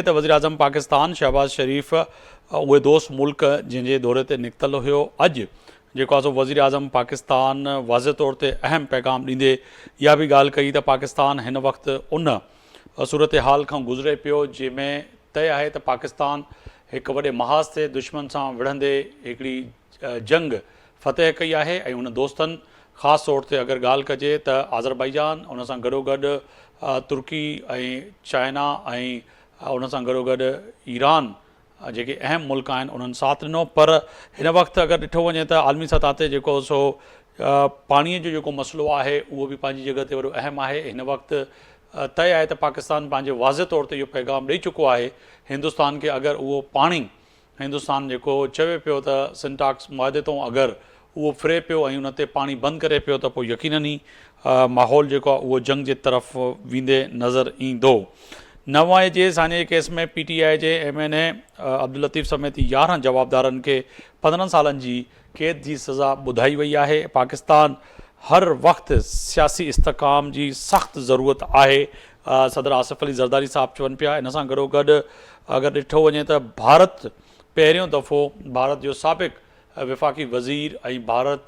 त वज़ीर आज़म पाकिस्तान शहबाज़ शरीफ़ उहे दोस्त मुल्क जंहिंजे दौरे ते निकितल हुयो, अॼु जेको आहे सो वज़ीर आज़म पाकिस्तान वाज़े तौर ते अहम पैगाम ॾींदे इहा बि ॻाल्हि कई त पाकिस्तान हिन वक़्तु उन सूरत हाल खां गुज़रे पियो जंहिंमें तय आहे त पाकिस्तान हिकु वॾे महाज़ ते दुश्मन सां विढ़ंदे हिकिड़ी जंग फ़तह कई आहे। ऐं उन दोस्तनि ख़ासि तौर ते अगरि ॻाल्हि कजे त आज़रबाईजान, उन सां गॾोगॾु तुर्की ऐं चाइना ऐं उन सां गॾोगॾु ईरान जेके अहम मुल्क आहिनि उन्हनि साथ ॾिनो। पर हिन वक़्तु अगरि ॾिठो वञे त आलमी सतह ते जेको सो पाणीअ जो जेको मसइलो आहे उहो बि पंहिंजी जॻह ते वॾो अहम आहे। हिन वक़्तु तय आहे त पाकिस्तान पंहिंजे वाज़े तौर ते इहो पैगाम ॾेई चुको आहे हिंदुस्तान खे, अगरि उहो पाणी हिंदुस्तान जेको चवे पियो त सिंटाक्स मुआदे तां अगरि उहो फिरे पियो ऐं उन ते पाणी बंदि करे पियो त पोइ यकीनन ई माहौल जेको आहे उहो जंग जे तरफ़ वेंदे नज़र ईंदो। नवां जे साॻे केस में PTI जे MNA अब्दुल लतीफ़ समेत 11 जवाबदारनि खे 15 सालनि जी क़ैद जी सज़ा ॿुधाई वई आहे। पाकिस्तान हर वक़्तु सियासी इस्तेकाम जी सख़्तु ज़रूरत आहे, सदर आसिफ़ अली ज़रदारी साहब चवनि पिया। इन सां गॾोगॾु अगरि ॾिठो वञे त भारत पहिरियों दफ़ो, भारत जो साबिक़ विफ़ाक़ी वज़ीर ऐं भारत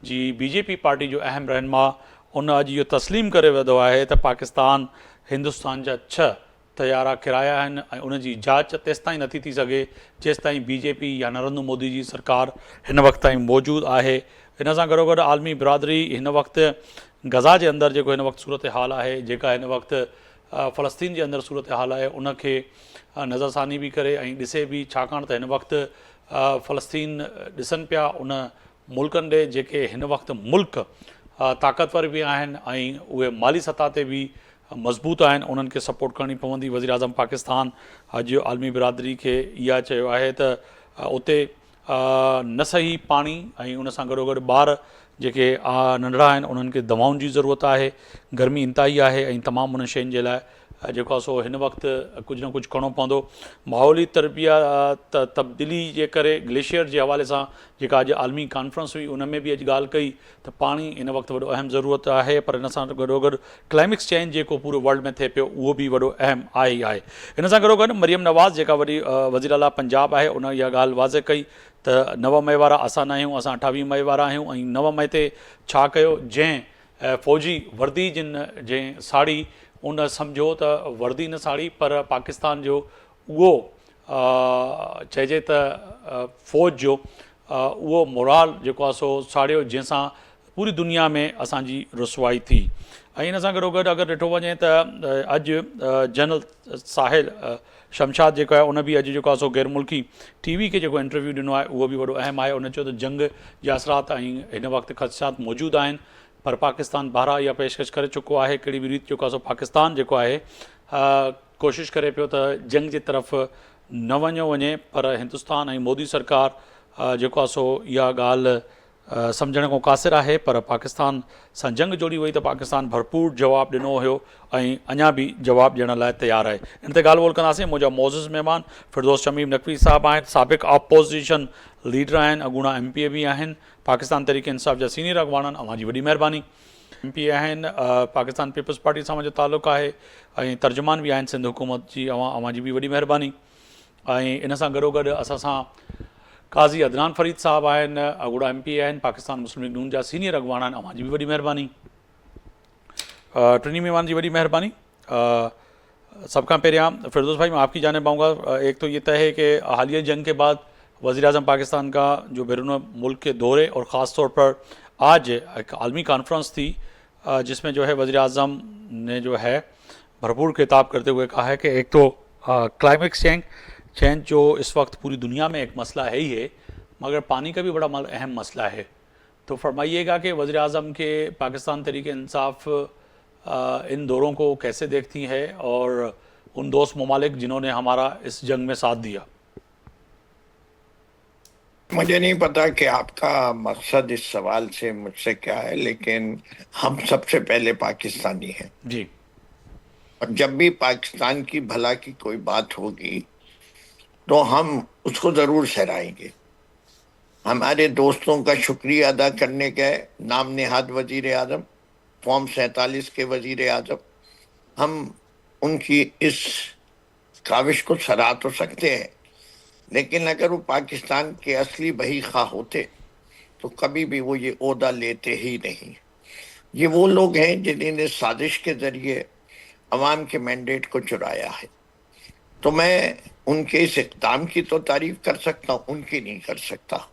जी BJP पार्टी जो अहम रहनुमा उन अॼु इहो तस्लीम करे वियो आहे त पाकिस्तान हिंदुस्तान जा 6 तयारा किराया आहिनि ऐं उनजी जांच तेसिताईं नथी थी सघे जेसिताईं BJP या नरेंद्र मोदी जी सरकार हिन वक़्त ताईं मौजूदु आहे। हिन सां गॾोगॾु आलमी बिरादरी हिन वक़्तु गज़ा जे अंदरि जेको हिन वक़्तु सूरत हाल आहे, जेका हिन वक़्तु फ़लस्तीन जे अंदरि सूरत हाल आहे, उनखे नज़रसानी बि करे ऐं ॾिसे बि, छाकाणि त हिन वक़्तु फ़लस्तीन ॾिसनि पिया उन मुल्कनि ॾे जेके हिन वक़्तु मुल्क ताक़तवर बि आहिनि ऐं उहे माली सतह ते बि मज़बूत आहिनि, उन्हनि खे सपोर्ट करणी पवंदी। वज़ीर आज़म पाकिस्तान अॼु आलमी बिरादरी खे इहा चयो आहे त उते न सही पाणी ऐं उन सां गॾोगॾु ॿार जेके नंढड़ा आहिनि उन्हनि खे दवाउनि जी ज़रूरत आहे, गर्मी इंतिहाई आहे ऐं तमामु उन शयुनि जे लाइ जेको आहे सो हिन वक़्तु कुझु न कुझु करिणो पवंदो। माहौली तब्दीली जे करे ग्लेशियर जे हवाले सां जेका अॼु आलमी कॉन्फ्रेंस हुई उन में बि अॼु ॻाल्हि कई त पाणी हिन वक़्तु वॾो अहम ज़रूरत आहे, पर हिन सां गॾोगॾु क्लाइमेट चेंज जेको पूरे वर्ल्ड में थिए पियो उहो बि वॾो अहम आहे ई आहे। हिन सां गॾोगॾु मरियम नवाज़ जेका वॾी वज़ीर आला पंजाब आहे, उन इहा ॻाल्हि वाज़े कई त 9 मई वारा असां न आहियूं, असां 28 मई वारा आहियूं। ऐं 9 मई ते छा कयो, जंहिं फ़ौजी वर्दी जंहिं साड़ी उन सम्झो त वर्दी न साड़ी पर पाकिस्तान जो उहो चइजे त फ़ौज जो उहो मोराल जेको आहे सो साड़ियो जंहिंसां पूरी दुनिया में असांजी रुसवाई थी। ऐं हिन सां गॾोगॾु अगरि ॾिठो वञे त अॼु जनरल साहिल शमशाद जेको आहे उन बि अॼु जेको आहे सो गैर मुल्की TV खे जेको इंटरव्यू ॾिनो आहे उहो बि वॾो अहम आहे। उन चयो त जंग जा असरात ऐं हिन वक़्तु ख़दशात मौजूदु आहिनि, पर पाकिस्तान बहिरां इहा पेशकश करे चुको आहे, कहिड़ी बि रीति जेको आहे सो पाकिस्तान जेको आहे कोशिशि करे पियो त जंग जे तरफ़ न वञो वञे, पर हिंदुस्तान ऐं मोदी सरकार जेको आहे सो इहा ॻाल्हि सम्झण खां क़ासिर आहे। पर पाकिस्तान सां जंग जोड़ी वई त पाकिस्तान भरपूर जवाबु ॾिनो हुयो ऐं अञा बि जवाबु ॾियण लाइ तयारु आहे। इन ते ॻाल्हि ॿोल कंदासीं। मुंहिंजा मौज़ूज़ महिमान फिरदौस शमीम नक़वी साहबु आहिनि, साबिक़ अपोज़िशन लीडर आहिनि, अॻूणा MPA बि आहिनि, पाकिस्तान तहरीक इंसाफ़ जा सीनियर अॻवान आहिनि, अव्हां जी वॾी महिरबानी। MPA आहिनि, पाकिस्तान पीपल्स पार्टी सां मुंहिंजो तालुक़ु आहे ऐं तर्जुमान बि आहिनि सिंध हुकूमत जी, अव्हां जी बि वॾी महिरबानी। ऐं इन सां गॾोगॾु असां सां काज़ी अदनान फरीद साहब आहिनि, अॻूणा MPA आहिनि, पाकिस्तान मुस्लिम लीग नून जा सीनियर अॻवान आहिनि, अव्हां जी बि वॾी महिरबानी। टिनी महिमान जी वॾी महिरबानी। सब का पहिरियां फिरदौस भाई मैं आपकी जानिब आऊँगा। एक तो ये तय है कि हालिया जंग के बाद वज़ीर आज़म पाकिस्तान का जो बैरून मुल्क के दौरे और ख़ास तौर पर आज एक आलमी कॉन्फ्रेंस थी जिसमें जो है वज़ीर आज़म ने जो है भरपूर खिताब करते हुए कहा है कि एक तो क्लाइमेट चेंज जो इस वक्त पूरी दुनिया में एक मसला है ही है, मगर पानी का भी बड़ा अहम मसला है। तो फरमाइएगा कि वज़ीर आज़म के पाकिस्तान तहरीक इंसाफ़ इन दौरों को कैसे देखती है और उन दोस्त ममालिक जिन्होंने हमारा इस जंग में साथ दिया। मुझे नहीं पता कि आपका मकसद इस सवाल से मुझसे क्या है, लेकिन हम सबसे पहले पाकिस्तानी हैं जी, और जब भी पाकिस्तान की भला की कोई बात होगी तो हम उसको जरूर सराहेंगे। हमारे दोस्तों का शुक्रिया अदा करने के नाम नेहाद वजीर आज़म, फॉर्म 47 के वजीर आज़म, हम उनकी इस काविश को सराह तो सकते हैं, लेकिन अगर वो पाकिस्तान के असली बही खा होते तो कभी भी वो ये ओहदा लेते ही नहीं। ये वो लोग हैं जिन्होंने साजिश के जरिए अवाम के मैंडेट को चुराया है। तो मैं उनके इस इक़दाम की तो तारीफ कर सकता हूँ, उनकी नहीं कर सकता।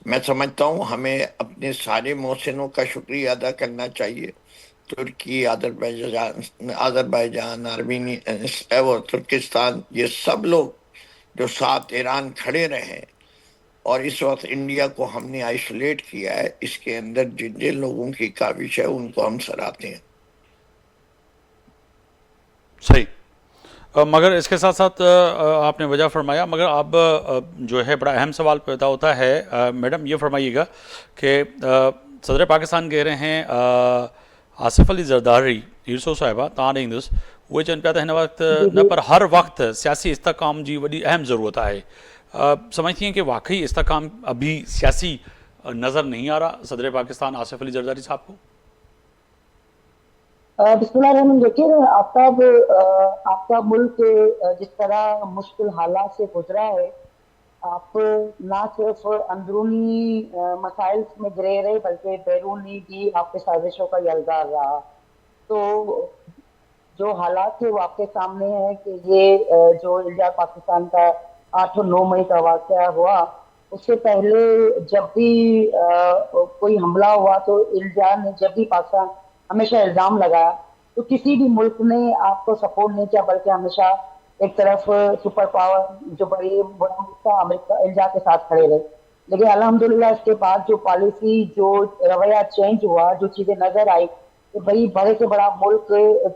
मैं समझता हूँ हमें अपने सारे मोहसिनों का शुक्रिया अदा करना चाहिए। तुर्की, आज़रबाईजान, आर्मीनिया और तुर्किस्तान, ये सब लोग जो साथ ईरान खड़े रहे और इस वक्त इंडिया को हमने आइसोलेट किया है, इसके अंदर जिन जिन लोगों की काविश है उनको हम सराहते हैं। सही। मगर इसके साथ साथ आपने वजह फरमाया, मगर अब जो है बड़ा अहम सवाल पैदा होता है। मैडम ये फरमाइएगा कि सदर पाकिस्तान कह रहे हैं आसिफ अली जरदारी ईरसो साहिबा ता ॾींदुसि उहे चवनि पिया त हिन वक़्तु न पर हर वक़्तु सियासी इस्तेकाम जी वॾी अहम ज़रूरत है। समझती हैं कि वाकई इस्तेकाम अभी सियासी नज़र नहीं आ रहा सदर पाकिस्तान आसिफ अली जरदारी साहब को? बिस्मिल्लाहिर्रहमानिर्रहीम। देखिए आफ्ताब, आपका मुल्क जिस तरह मुश्किल हालात से गुजरा है, आप ना सिर्फ अंदरूनी मसाइल में घिरे रहे बल्कि बैरूनी भी आपके साजिशों का यलगार रहा। तो जो हालात थे वो आपके सामने है कि ये जो इंडिया पाकिस्तान का 8 और 9 मई का वाक़या हुआ, उससे पहले जब भी कोई हमला हुआ तो इंडिया ने जब भी पाकिस्तान हमेशा इल्ज़ाम लगाया तो किसी भी मुल्क ने आपको सपोर्ट नहीं किया, बल्कि हमेशा एक तरफ सुपर पावर जो बड़ी बड़ा मुल्क था अमेरिका, इंडिया के साथ खड़े रहे। लेकिन अल्हम्दुलिल्लाह इसके बाद जो पॉलिसी, जो रवैया चेंज हुआ, जो चीज़ें नज़र आई कि भाई बड़े से बड़ा मुल्क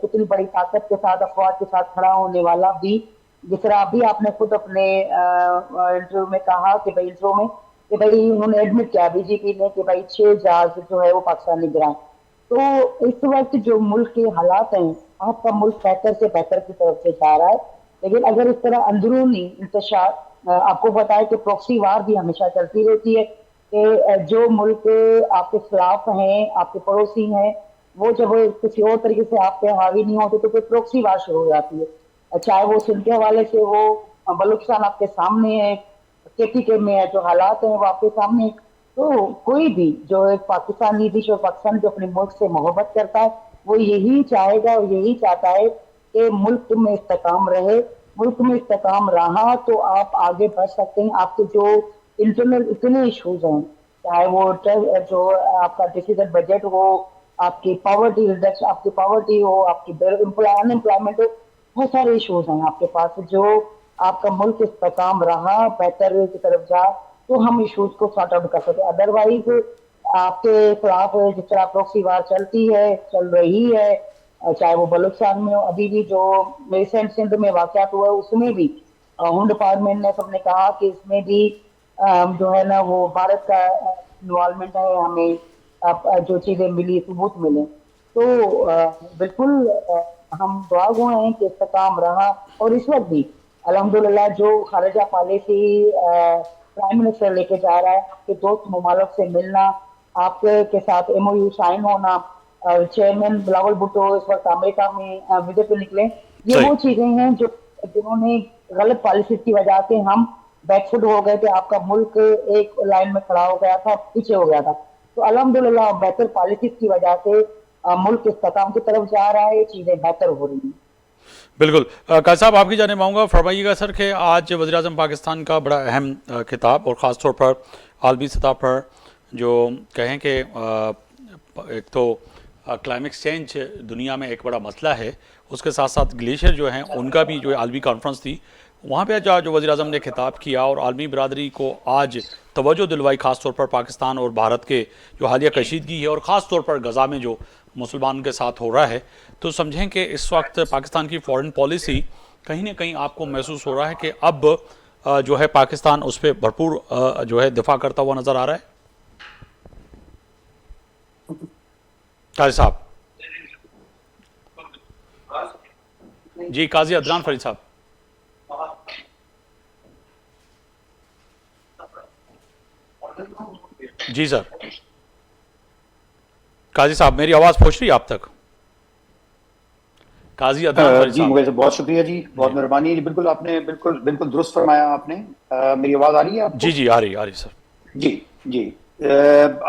कितनी बड़ी ताकत के साथ, अफवाज के साथ खड़ा होने वाला भी, जिस तरह अभी आपने खुद अपने इंटरव्यू में कहा कि भाई इंटरव्यू में कि भाई उन्होंने एडमिट किया बीजेपी ने कि भाई 6 जहाज जो है वो पाकिस्तान ने गिराए। तो इस वक्त जो मुल्क के हालात हैं, आपका मुल्क बेहतर से बेहतर की तरफ से जा रहा है। लेकिन अगर इस तरह अंदरूनी इंतशार, आपको पता है कि प्रॉक्सी वार भी हमेशा चलती रहती है कि जो मुल्क आपके खिलाफ हैं, आपके पड़ोसी हैं, वो जब किसी और तरीके से आप पे हावी नहीं होते तो फिर प्रॉक्सी वार शुरू हो जाती है। चाहे वो सिंध वाले से हो, बलूचिस्तान आपके सामने है, केपीके में है, जो हालात हैं वो आपके सामने। तो कोई भी जो एक पाकिस्तानी देश और पाकिस्तान जो अपने मुल्क से मोहब्बत करता है वो यही चाहेगा और यही चाहता है कि मुल्क में इस्तेकाम रहे। मुल्क में इस्तेकाम रहा तो आप आगे बढ़ सकते हैं। आपके जो इंटरनल इतने इशूज हैं, चाहे वो जो आपका डिफिकल्ट बजट हो, आपकी पावर्टी रिडक्शन, आपकी पावर्टी हो, आपकी अनएम्प्लॉयमेंट हो, बहुत सारे इशूज हैं आपके पास। जो आपका मुल्क इस्तेकाम रहा, बेहतर की तरफ जा, तो हम इशूज को सॉर्ट आउट कर सकते हैं। अदरवाइज आपके खिलाफ जिस तरह प्रॉक्सी वार चलती है, चल रही है, चाहे वो बलूचिस्तान में हो, अभी भी जो रिसेंट सिंध में वाक़यात हुआ है उसमें भी होम डिपार्टमेंट ने सबने कहा कि इसमें भी जो है ना वो भारत का इन्वॉल्वमेंट है, हमें जो चीज़ें मिली सबूत मिले। तो बिल्कुल हम दुआ गो हैं कि इस्तेकाम रहा। और इस वक्त भी अल्हम्दुलिल्लाह जो खारजा पॉलिसी प्राइम मिनिस्टर लेके जा रहा है, आपके दोस्त ममालिक से मिलना, आपके के साथ MOU साइन होना, चेयरमैन बिलावल भुट्टो इस वक्त अमेरिका में विजिट पे निकले, ये वो चीजें हैं जो जिन्होंने गलत पॉलिसी की वजह से हम बैकफुट हो गए थे। आपका मुल्क एक लाइन में खड़ा हो गया था, पीछे हो गया था। तो अल्हम्दुलिल्लाह बेहतर पॉलिसी की वजह से मुल्क इस्तेकाम की तरफ जा रहा है, चीजें बेहतर हो रही हैं। बिल्कुल। काजी साहब आपकी जाने मांगूंगा, फरमाइएगा सर कि आज वज़ीर आज़म पाकिस्तान का बड़ा अहम खिताब और ख़ास तौर पर आलमी सतह पर जो कहें कि एक तो क्लाइमेट चेंज दुनिया में एक बड़ा मसला है, उसके साथ साथ ग्लेशियर जो हैं उनका भी जो आलमी कॉन्फ्रेंस थी वहाँ पे जो वज़ीर आज़म ने खिताब किया और आलमी बरादरी को आज तवज्जो दिलवाई, ख़ास तौर पर पाकिस्तान और भारत के जो हालिया कशीदगी है और ख़ास तौर पर गज़ा में जो मुसलमान के साथ हो रहा है। तो समझें कि इस वक्त पाकिस्तान की फ़ॉरेन पॉलिसी कहीं ना कहीं आपको महसूस हो रहा है कि अब जो है पाकिस्तान उस पर भरपूर जो है दिफा करता हुआ नज़र आ रहा है। काजी साहब जी, काजी अदनान फरीद साहब जी सर। काजी साहब मेरी आवाज़ पहुँच रही है आप तक? قاضی عدنان فرید جی صاحب. مغل سے بہت شکریہ جی، بہت مہربانی جی. بالکل آپ نے بالکل درست فرمایا آپ نے. میری آواز آ رہی ہے آپ کو؟ جی آ رہی سر. جی جی.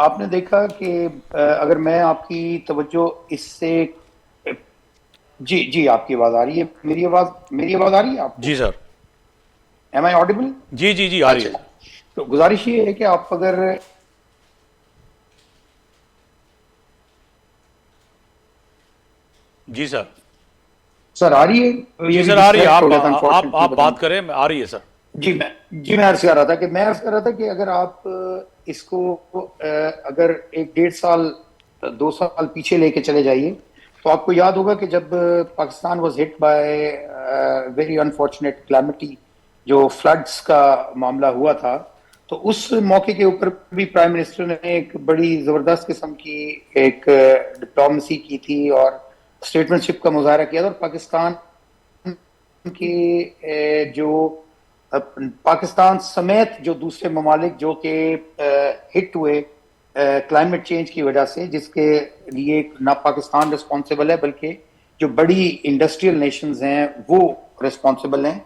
آپ نے دیکھا کہ اگر میں آپ کی توجہ اس سے جی آپ کی آواز آ رہی ہے، میری آواز آ رہی ہے آپ کو؟ جی سر. ایم آئی آڈیبل؟ جی آ رہی اچھا، ہے. تو گزارش یہ ہے کہ آپ اگر جی سر. سر آ رہی ہے، جی یہ بھی سر آ رہی ہے. ڈسکنیکٹ آپ ہو گیا تھا انفارچونیٹلی. آپ بات کریں, آ رہی ہے سر. جی میں عرض کر رہا تھا کہ اگر آپ اس کو اگر 1.5 سال 2 سال پیچھے لے کے چلے جائیے تو آپ کو یاد ہوگا کہ جب Pakistan was hit by very unfortunate calamity, جو فلڈز کا معاملہ ہوا تھا، تو اس موقع کے اوپر بھی پرائم منسٹر نے ایک بڑی زبردست قسم کی ایک ڈپلومیسی کی تھی اور اسٹیٹمنٹ شپ کا مظاہرہ کیا تھا. اور پاکستان کی جو پاکستان سمیت جو دوسرے ممالک جو کہ ہٹ ہوئے کلائمیٹ چینج کی وجہ سے، جس کے لیے نہ پاکستان رسپانسیبل ہے بلکہ جو بڑی انڈسٹریل نیشنز ہیں وہ رسپانسیبل ہیں،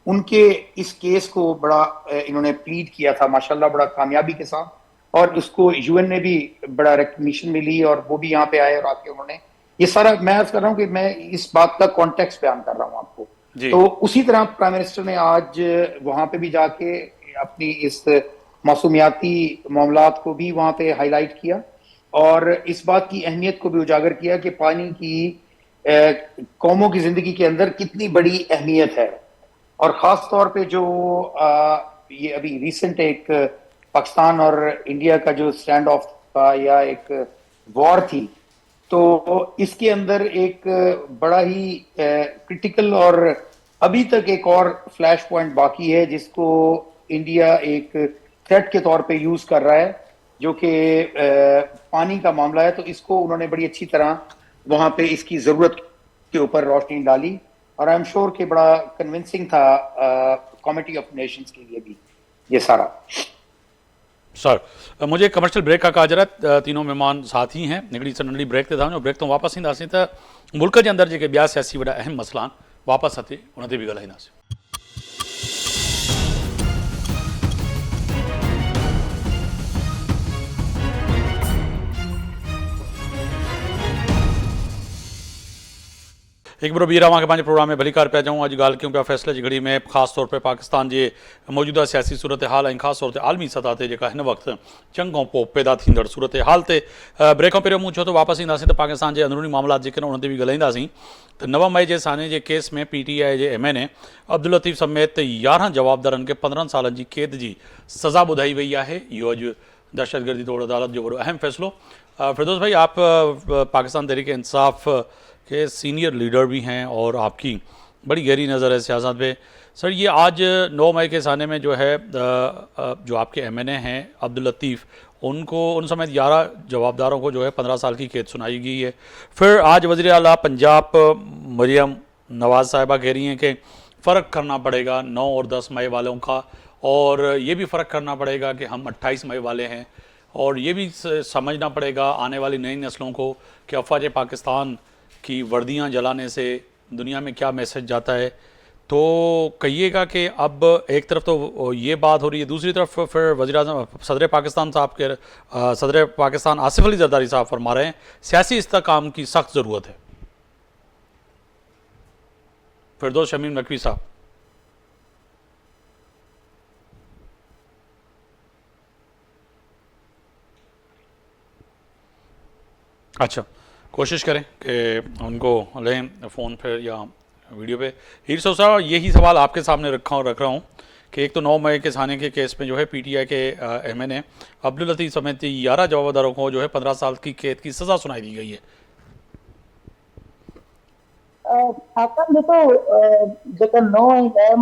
ان کے اس کیس کو بڑا انہوں نے پلیڈ کیا تھا ماشاءاللہ بڑا کامیابی کے ساتھ. اور اس کو یو این نے بھی بڑا ریکگنیشن ملی اور وہ بھی یہاں پہ آئے اور آ کے انہوں نے یہ سارا، میں عرض کر رہا ہوں کہ میں اس بات کا کانٹیکسٹ بیان کر رہا ہوں آپ کو. جی. تو اسی طرح پرائم منسٹر نے آج وہاں پہ بھی جا کے اپنی اس موسمیاتی معاملات کو بھی وہاں پہ ہائی لائٹ کیا اور اس بات کی اہمیت کو بھی اجاگر کیا کہ پانی کی قوموں کی زندگی کے اندر کتنی بڑی اہمیت ہے. اور خاص طور پہ جو یہ ابھی ریسنٹ ایک پاکستان اور انڈیا کا جو سٹینڈ آف تھا یا ایک وار تھی، تو اس کے اندر ایک بڑا ہی کرٹیکل اور ابھی تک ایک اور فلیش پوائنٹ باقی ہے جس کو انڈیا ایک تھریٹ کے طور پہ یوز کر رہا ہے، جو کہ پانی کا معاملہ ہے. تو اس کو انہوں نے بڑی اچھی طرح وہاں پہ اس کی ضرورت کے اوپر روشنی ڈالی اور آئی ایم شور کہ بڑا کنونسنگ تھا کمیٹی آف نیشنز کے لیے بھی یہ سارا. سر مجھے کمرشل بریک کا کہا جا رہا ہے. تینوں مہمان ساتھ ہی ہیں. نکڑی سے ننढड़ी ब्रेक ते था वञो. ब्रेक तो वापस ईंदासीं त मुल्क जे अंदरि जेके ॿिया सियासी वॾा अहम मसइला आहिनि वापसि अचे उन ते बि ॻाल्हाईंदासीं. ایک بار بیر کے پانچ پروگرام میں بھلی کار پیا جاؤں. اج گال کیوں پیا فیصلے کی گھڑی میں خاص طور پہ پاکستان کے موجودہ سیاسی صورت حال اور خاص طور سے عالمی سطح سے جا ان وقت چنگوں پو پیدا تھیندڑ صورت حال سے بریکوں پہ مجھ تو واپس ईंदासीं तो पाकिस्तान के अंदरूनी मामलात जो उन ते भी ॻाल्हाईंदासीं. तो 9 मई के साने के केस में PTI के MNA अब्दुल लतीफ़ समेत 11 जवाबदारनि के 15 साल की कैद की सज़ा ॿुधाई वई है. इहो अॼु दहशतगर्दी तोड़ अदालत जो बड़ो अहम फैसलो. फिरदौस भाई, आप पाकिस्तान तहरीक इंसाफ के सीनियर लीडर भी हैं और आपकी बड़ी गहरी नज़र है सियासत पे. सर, ये आज 9 मई के साने में जो है जो आपके MNA हैं अब्दुल लतीफ़, उनको उन समेत 11 जवाबदारों को जो है 15 साल की कैद सुनाई गई है. फिर आज वज़ीर आला पंजाब मरियम नवाज़ साहिबा कह रही हैं कि फ़र्क करना पड़ेगा 9 और 10 मई वालों का, और ये भी फ़र्क करना पड़ेगा कि हम 28 मई वाले हैं, और ये भी समझना पड़ेगा आने वाली नई नस्लों को कि अफ़वाज पाकिस्तान की वर्दियाँ जलाने से दुनिया में क्या मैसेज जाता है. तो कहिएगा कि अब एक तरफ तो ये बात हो रही है, दूसरी तरफ फिर वज़ीर-ए-आज़म सदर पाकिस्तान साहब के सदर पाकिस्तान आसिफ अली जरदारी साहब फरमा रहे हैं सियासी इस्तेहकाम की सख्त ज़रूरत है. फिरदौस शमीम नकवी साहब. अच्छा, कोशिश करें कि उनको लें फ़ोन पर या वीडियो पे. हीर साहब, यही सवाल आपके सामने रख रहा हूँ कि एक तो 9 मई के साने के केस में जो है PTI के MNA अब्दुल लतीफ़ समेत 11 जवाबदारों को जो है 15 साल की कैद की सज़ा सुनाई दी गई है. आपका देखो जेका 9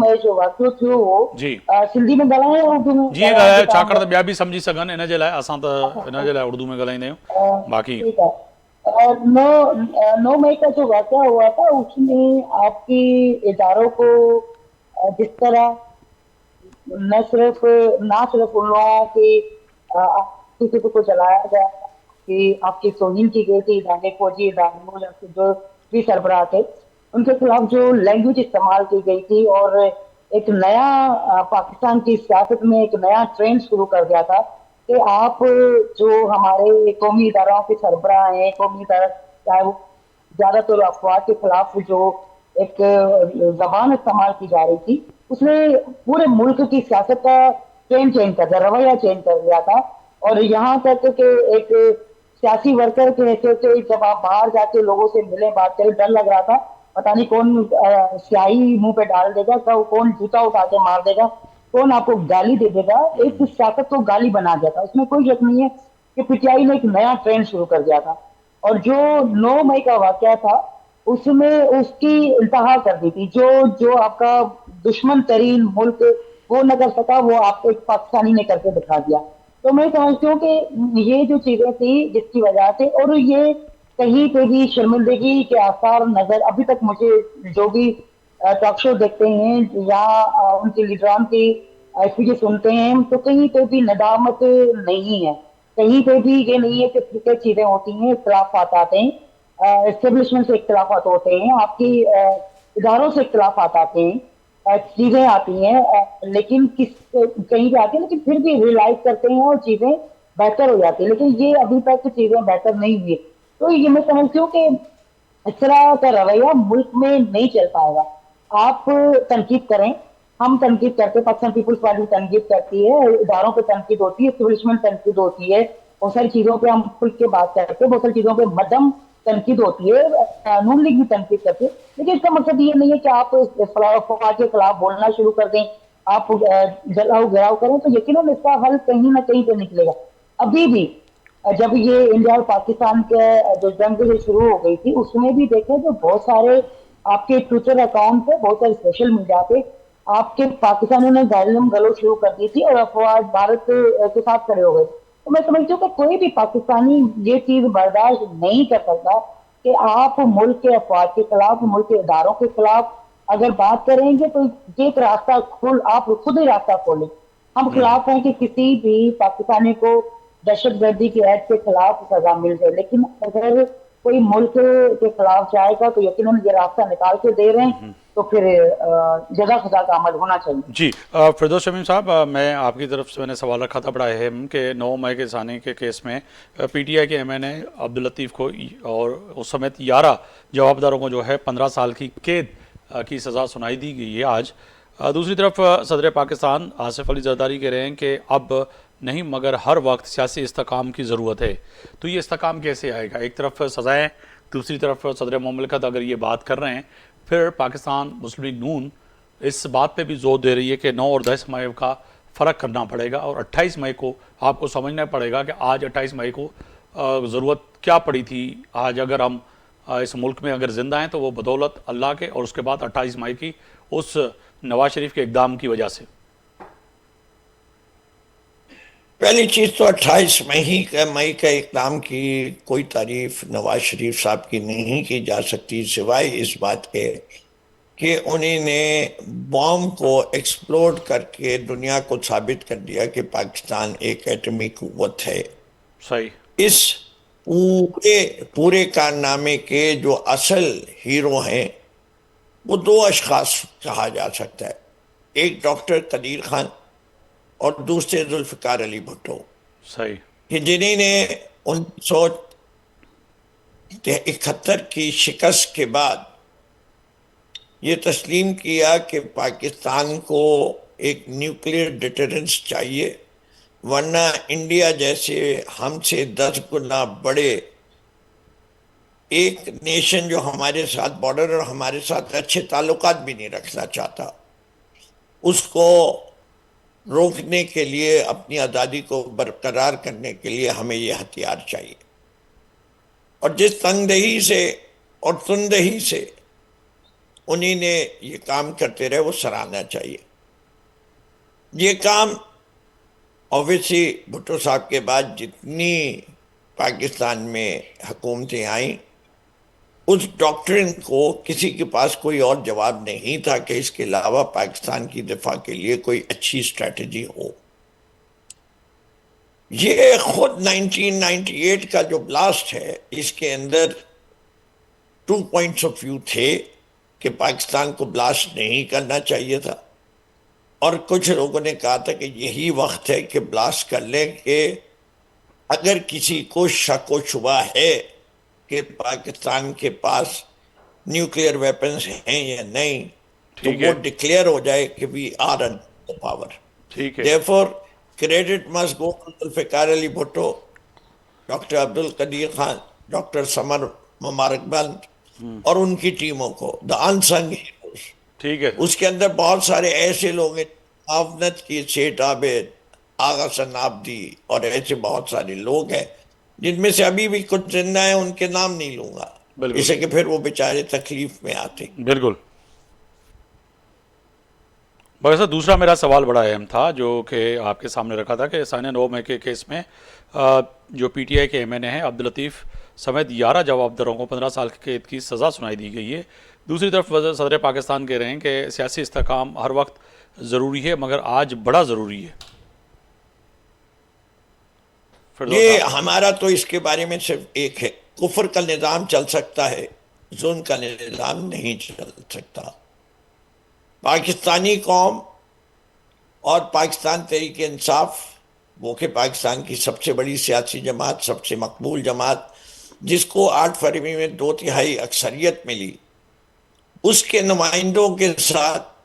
मई जो वाक़ियो थियो हो जी सिंधी में ॻाल्हायो या उर्दू में? जी ॻाल्हायो, छाकाणि त ॿिया बि सम्झी सघनि इन जे लाइ. असां त इन जे लाइ उर्दू में ॻाल्हाईंदा आहियूं. बाक़ी ठीक है. 9 मई का जो वाक़या हुआ था उसमें आपकी इदारों को जिस तरह ना सिर्फ उन लोगों की किसी को जलाया गया कि आपकी तौहीन की गई थी इदारे फौजी इदारों या फिर जो भी सरबराह थे, उनके खिलाफ जो लैंग्वेज इस्तेमाल की गई थी, और एक नया पाकिस्तान की सियासत में एक नया ट्रेंड शुरू कर दिया था कि आप जो हमारे कौमी इदारों के सरबराह हैं, कौमी इदारा, चाहे वो ज्यादातर अफवाह के खिलाफ जो एक जबान इस्तेमाल की जा रही थी, उसने पूरे मुल्क की सियासत का ट्रेंड चेंज कर दिया, रवैया चेंज कर दिया था। और यहाँ तक कि एक सियासी वर्कर के हैसियत से जब आप बाहर जाके लोगों से मिले, बात करें, डर लग रहा था पता नहीं कौन स्याही मुंह पे डाल देगा, कौन जूता उठा के मार देगा, कौन आपको गाली दे देगा। एक सियासत को गाली बना दिया था, उसमें कोई शक नहीं है कि पीटीआई ने एक नया ट्रेंड शुरू कर दिया था। और जो 9 मई का वाकया था उसमें उसकी इंतहा कर दी थी। जो जो आपका दुश्मन तरीन मुल्क वो न कर सका, वो आपको एक पाकिस्तानी ने करके दिखा दिया। तो मैं समझती हूँ कि ये जो चीजें थी जिसकी वजह से, और ये कहीं पे भी शर्मिंदगी के आसार नजर अभी तक मुझे, जो भी टॉक शो देखते हैं या उनके लीडरान की स्पीचेस सुनते हैं, तो कहीं पे भी नदामत नहीं है, कहीं पे भी ये नहीं है कि क्रिकेट चीजें होती हैं, इख्तलाफात आते हैं, एस्टेब्लिशमेंट से इख्तलाफात होते हैं, आपकी इदारों से इख्तलाफात आते हैं, चीजें आती हैं, लेकिन किस कहीं पे आती है, लेकिन फिर भी रियलाइज करते हैं और चीजें बेहतर हो जाती है। लेकिन ये अभी तक चीजें बेहतर नहीं हुई। तो ये मैं समझती हूँ कि इस तरह का रवैया मुल्क में नहीं चल पाएगा। आप तनकीद करें, हम तनकीद करते, पाकिस्तान पीपुल्स पार्टी तनकीद करती है, इदारों पर तनकीद होती है, एस्टेब्लिशमेंट तनकीद होती है, बहुत सारी चीजों पे हम खुल के बात करते हैं, बहुत सारी चीजों पे मदम तनकीद होती है, नून लीग भी तनकीद करती है। लेकिन इसका मकसद ये नहीं है कि आप फौज के खिलाफ बोलना शुरू कर दें, आप जलाओ गिराव करें, तो यकीनन इसका हल कहीं ना कहीं से निकलेगा। अभी भी जब ये इंडिया और पाकिस्तान के जो जंग जो शुरू हो गई थी, उसमें भी देखें तो बहुत सारे आपके ट्विटर अकाउंट पे, बहुत सारे सोशल मीडिया पे आपके पाकिस्तानियों ने गालियां गलौज शुरू कर दी थी और अफवाह भारत के साथ खड़े हो गए। तो मैं समझती हूँ कि कोई भी पाकिस्तानी ये चीज बर्दाश्त नहीं कर सकता कि आप मुल्क के अफवाह के खिलाफ, मुल्क के इदारों के खिलाफ अगर बात करेंगे तो एक रास्ता खोल, आप खुद ही रास्ता खोलें। हम खिलाफ हैं कि किसी भी पाकिस्तानी को दहशतगर्दी की ऐड के खिलाफ सजा मिल जाए, लेकिन अगर कोई मुल्क के खिलाफ जाएगा तो यकीनन ये रास्ता निकाल के दे रहे हैं, तो फिर जजा सजा का अमल होना चाहिए। जी फिरदौस शमीम साहब, मैं आपकी तरफ से मैंने सवाल रखा था बड़ा अहम कि 9 मई के साने के केस में पीटीआई के एमएनए अब्दुल लतीफ़ को और उस समेत 11 जवाबदारों को जो है 15 साल की कैद की सज़ा सुनाई दी गई है आज। दूसरी तरफ सदर पाकिस्तान आसिफ अली जरदारी कह रहे हैं कि अब नहीं मगर हर वक्त सियासी इस्तेकाम की ज़रूरत है। तो ये इस्तेकाम कैसे आएगा? एक तरफ सज़ाएँ, दूसरी तरफ सदर मुमलिकत अगर ये बात कर रहे हैं, फिर पाकिस्तान मुस्लिम लीग नून इस बात पे भी जोर दे रही है कि 9 और 10 मई का फ़र्क करना पड़ेगा और 28 मई को आपको समझना पड़ेगा कि आज 28 मई को ज़रूरत क्या पड़ी थी। आज अगर हम इस मुल्क में अगर ज़िंदा हैं तो वो बदौलत अल्लाह के, और उसके बाद 28 मई की उस नवाज शरीफ के इक़दाम की वजह से। पहली चीज तो 28 मई का इक़दाम की कोई तारीफ नवाज शरीफ साहब की नहीं की जा सकती, सिवाय इस बात के कि उन्होंने बॉम्ब को एक्सप्लोड करके दुनिया को साबित कर दिया कि पाकिस्तान एक एटमी कुव्वत है। सही। इस पूरे कारनामे के जो असल हीरो हैं वो 2 अशखास कहा जा सकता है, एक डॉक्टर कदीर खान और दूसरे जुल्फिकार अली भुट्टो, सही, कि जिन्होंने 1971 की शिकस्त के बाद ये तस्लीम किया कि पाकिस्तान को एक न्यूक्लियर डिटरेंस चाहिए, वरना इंडिया जैसे हमसे 10 गुना बड़े एक नेशन जो हमारे साथ बॉर्डर और हमारे साथ अच्छे ताल्लुकात भी नहीं रखना चाहता, उसको रोकने के लिए, अपनी आज़ादी को बरकरार करने के लिए हमें ये हथियार चाहिए। और जिस तंगदही से और तुंदही से उन्हीं ने ये काम करते रहे वो सराहना चाहिए। ये काम ऑब्वियसली भुट्टो साहब के बाद जितनी पाकिस्तान में हुकूमतें आईं, उस डॉक्ट्रिन को किसी के पास कोई और जवाब नहीं था कि इसके अलावा पाकिस्तान की दिफा के लिए कोई अच्छी स्ट्रैटेजी हो। ये खुद 1998 का जो ब्लास्ट है, इसके अंदर 2 पॉइंट्स ऑफ व्यू थे। کہ پاکستان کو بلاسٹ نہیں کرنا چاہیے تھا، اور کچھ لوگوں نے کہا تھا کہ یہی وقت ہے کہ بلاسٹ کر لیں، کہ اگر کسی کو شک و شبہ ہے کہ پاکستان کے پاس نیوکلیئر ویپنز ہیں یا نہیں، تو ٹھیک وہ ہے، ڈکلیئر ہو جائے کہ we are under the power. ٹھیک ہے، Therefore, credit must go to Zulfikar Ali Bhutto, doctor Abdul القدیر Khan, doctor سمر مبارک بند اور ان کی ٹیموں کو، دا انسنگ ہیروز. ٹھیک ہے. اس کے اندر بہت سارے ایسے لوگ ہیں معاونت کی، سیٹ عابد، آغا سنابدی اور ایسے بہت سارے لوگ ہیں جن میں سے ابھی بھی کچھ زندہ ہیں، ان کے نام نہیں لوں گا بالکل اسے کہ پھر وہ بیچارے تکلیف میں آتے. بالکل. بھائی صاحب دوسرا میرا سوال بڑا اہم تھا جو کہ آپ کے سامنے رکھا تھا کہ سائن 9 مئی کے کیس میں جو پی ٹی آئی کے ایم این اے ہیں عبداللطیف سمیت 11 جواب داروں کو 15 سال کی قید کی سزا سنائی دی گئی ہے. دوسری طرف صدر پاکستان کہہ رہے ہیں کہ سیاسی استحکام ہر وقت ضروری ہے مگر آج بڑا ضروری ہے. یہ ہمارا تو اس کے بارے میں صرف ایک ہے، کفر کا نظام چل سکتا ہے، ظلم کا نظام نہیں چل سکتا. پاکستانی قوم اور پاکستان تحریک انصاف، وہ کہ پاکستان کی سب سے بڑی سیاسی جماعت، سب سے مقبول جماعت، جس کو 8 فروری میں 2/3 اکثریت ملی، اس کے نمائندوں کے ساتھ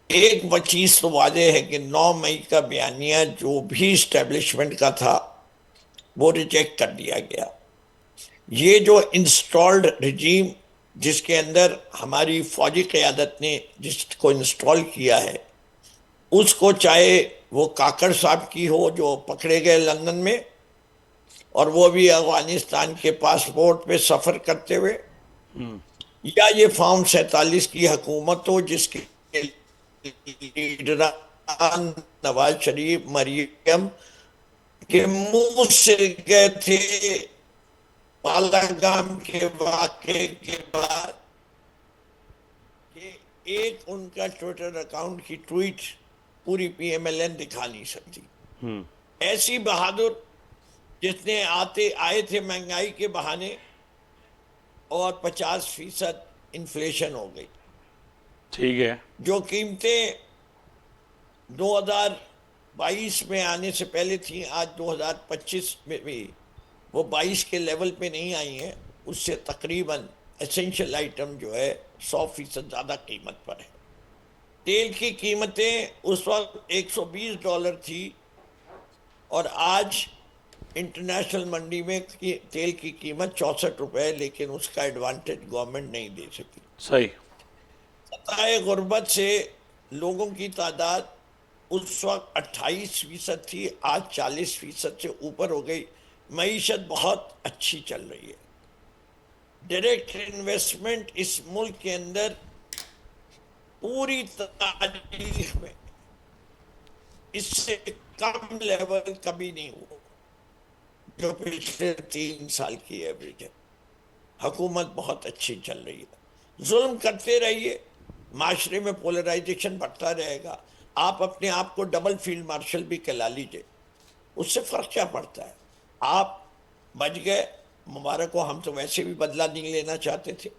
ایک چیز تو واضح ہے کہ 9 مئی کا بیانیہ جو بھی اسٹیبلشمنٹ کا تھا وہ ریجیکٹ کر دیا گیا. یہ جو انسٹالڈ رجیم جس کے اندر ہماری فوجی قیادت نے جس کو انسٹال کیا ہے، اس کو چاہے وہ کاکڑ صاحب کی ہو جو پکڑے گئے لندن میں، اور وہ بھی افغانستان کے پاسپورٹ پہ سفر کرتے ہوئے، یا یہ فارم 47 کی حکومت ہو جس کے لیڈران نواز شریف مریم کے منہ سے گئے تھے پالگام کے واقعے کے بعد، کہ ایک ان کا ٹویٹر اکاؤنٹ کی ٹویٹ پوری پی ایم ایل این دکھا نہیں سکتی. ایسی بہادر جس نے آئے تھے مہنگائی کے بہانے اور 50% انفلیشن ہو گئی. ٹھیک ہے. جو قیمتیں 2022 میں آنے سے پہلے تھیں، آج 2025 میں بھی وہ 22 کے لیول پہ نہیں آئی ہیں، اس سے تقریباً ایسنشل آئٹم جو ہے 100% زیادہ قیمت پر ہے. تیل کی قیمتیں اس وقت $120 تھی، اور آج انٹرنیشنل منڈی میں تیل کی قیمت 64 روپے، لیکن اس کا ایڈوانٹیج گورنمنٹ نہیں دے سکی. صحیح. خطۂ غربت سے لوگوں کی تعداد اس وقت 28% تھی، آج 40% سے اوپر ہو گئی. معیشت بہت اچھی چل رہی ہے. ڈائریکٹ انویسٹمنٹ اس ملک کے اندر پوری تاریخ میں اس سے کم لیول کبھی نہیں ہوا جو پچھلے 3 سال کی ایوریج ہے. حکومت بہت اچھی چل رہی ہے. ظلم کرتے رہیے، معاشرے میں پولرائزیشن بڑھتا رہے گا. آپ اپنے آپ کو ڈبل فیلڈ مارشل بھی کہلا لیجئے، اس سے فرق کیا پڑتا ہے؟ آپ بچ گئے، مبارک ہو. ہم تو ویسے بھی بدلہ نہیں لینا چاہتے تھے،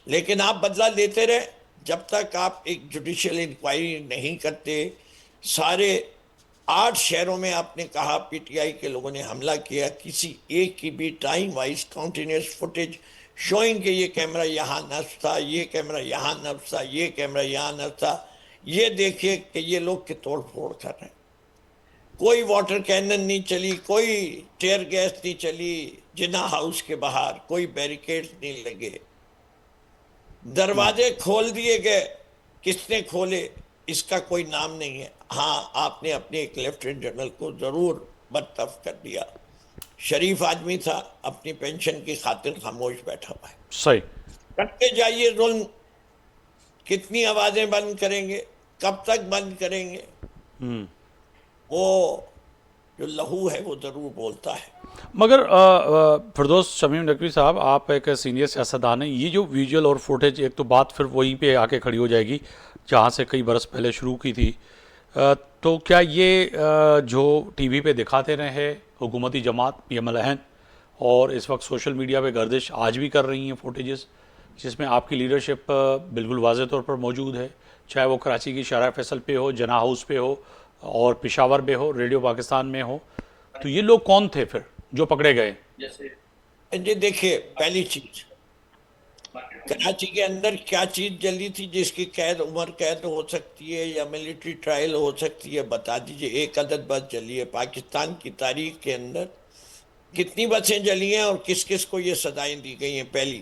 لیکن آپ بدلہ لیتے رہے. جب تک آپ ایک جوڈیشل انکوائری نہیں کرتے، سارے 8 شہروں میں آپ نے کہا پی ٹی آئی کے لوگوں نے حملہ کیا، کسی ایک کی بھی ٹائم وائز کنٹینیوس فوٹیج شوئنگ کہ یہ کیمرہ یہاں نصب تھا، یہ کیمرہ یہاں نصب تھا، یہ کیمرہ یہاں نصب تھا. یہ دیکھیے کہ یہ لوگ کہ توڑ پھوڑ کر رہے ہیں. کوئی واٹر کینن نہیں چلی، کوئی ٹیئر گیس نہیں چلی جناح ہاؤس کے باہر، کوئی بیریکیڈز نہیں لگے. دروازے کھول دیے گئے، کس نے کھولے اس کا کوئی نام نہیں ہے. ہاں، آپ نے اپنے ایک لیفٹیننٹ جنرل کو ضرور برطرف کر دیا. شریف آدمی تھا، اپنی پینشن کی خاطر خاموش بیٹھا ہوا ہے. صحیح. کرتے جائیے ظلم. کتنی آوازیں بند کریں گے؟ کب تک بند کریں گے؟ وہ جو لہو ہے وہ ضرور بولتا ہے. مگر فردوس شمیم نقوی صاحب، آپ ایک سینئر سیاستدان ہیں. یہ جو ویژول اور فوٹیج، ایک تو بات پھر وہیں پہ آ کے کھڑی ہو جائے گی جہاں سے کئی برس پہلے شروع کی تھی. تو کیا یہ جو ٹی وی پہ دکھاتے رہے حکومتی جماعت پی ایم ایل این، اور اس وقت سوشل میڈیا پہ گردش آج بھی کر رہی ہیں فوٹیجز، جس میں آپ کی لیڈرشپ بالکل واضح طور پر موجود ہے، چاہے وہ کراچی کی شارع فیصل پہ ہو، جناح ہاؤس پہ ہو، اور پشاور میں ہو، ریڈیو پاکستان میں ہو. تو یہ لوگ کون تھے پھر جو پکڑے گئے؟ جی دیکھیے، پہلی چیز، کراچی کے اندر کیا چیز جلی تھی جس کی قید، عمر قید ہو سکتی ہے یا ملٹری ٹرائل ہو سکتی ہے، بتا دیجئے. ایک عدد بس جلی ہے. پاکستان کی تاریخ کے اندر کتنی بسیں جلی ہیں اور کس کس کو یہ سزائیں دی گئی ہیں، پہلی.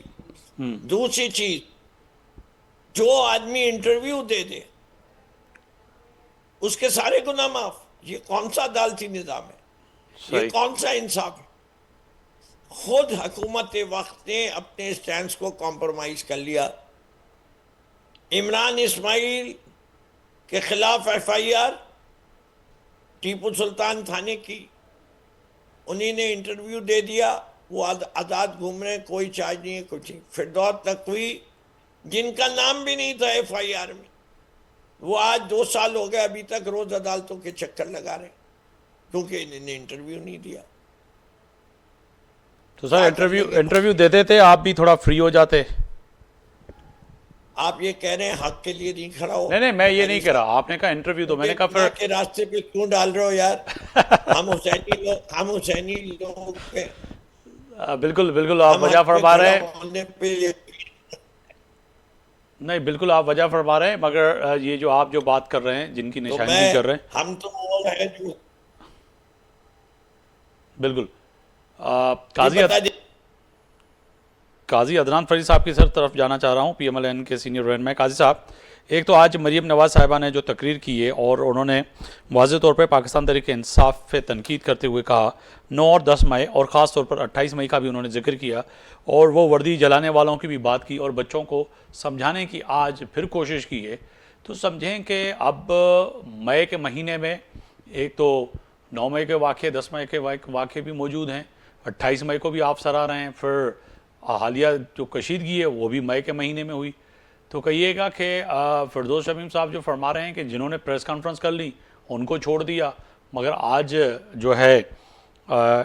دوسری چیز، جو آدمی انٹرویو دے دے اس کے سارے گناہ معاف. یہ کون سا عدالتی نظام ہے؟ یہ صحیح. کون سا انصاف ہے؟ خود حکومت وقت نے اپنے سٹینس کو کمپرومائز کر لیا. عمران اسماعیل کے خلاف F I R Tipu Sultan تھانے کی، انہی نے انٹرویو دے دیا، وہ آزاد گھوم رہے ہیں، کوئی چارج نہیں ہے، کچھ نہیں. فردوس تقوی جن کا نام بھی نہیں تھا ایف آئی آر میں، وہ آج 2 سال ہو گئے ابھی تک روز عدالتوں کے چکر لگا رہے ہیں کیونکہ انہوں نے انٹرویو نہیں دیا. تو سر انٹرویو دیتے تھے آپ بھی تھوڑا فری ہو جاتے. آپ یہ کہہ رہے ہیں حق کے لیے نہیں کھڑا ہو. نہیں میں یہ نہیں کہہ رہا، آپ نے کہا انٹرویو دو، میں نے کہا گناہ پھر کے راستے پہ کیوں ڈال رہے ہو یار؟ ہم حسینی لوگ ہیں. بالکل بالکل آپ ہم وجہ حق پہ فرما رہے کھڑا ہیں. ہونے پہ نہیں بالکل آپ وجہ فرما رہے ہیں، مگر یہ جو آپ جو بات کر رہے ہیں، جن کی تو نشاندہی کر رہے ہیں، ہم تو وہ ہے جو بالکل. یہ بتا دیں. قاضی عدنان فرید صاحب کی سر طرف جانا چاہ رہا ہوں، پی ایم ایل این کے سینئر رہنما. قاضی صاحب، ایک تو آج مریم نواز صاحبہ نے جو تقریر کی ہے اور انہوں نے واضح طور پہ پاکستان تحریک انصاف پہ تنقید کرتے ہوئے کہا 9 اور 10 مئی اور خاص طور پر 28 مئی کا بھی انہوں نے ذکر کیا، اور وہ وردی جلانے والوں کی بھی بات کی اور بچوں کو سمجھانے کی آج پھر کوشش کی ہے. تو سمجھیں کہ اب مئی کے مہینے میں ایک تو 9 مئی کے واقعے، 10 مئی کے واقعے بھی موجود ہیں، 28 مئی کو بھی آپ سرا رہے ہیں، پھر حالیہ جو کشیدگی ہے وہ بھی مئی کے مہینے میں ہوئی. تو کہیے گا کہ فردوس شمیم صاحب جو فرما رہے ہیں کہ جنہوں نے پریس کانفرنس کر لی ان کو چھوڑ دیا، مگر آج جو ہے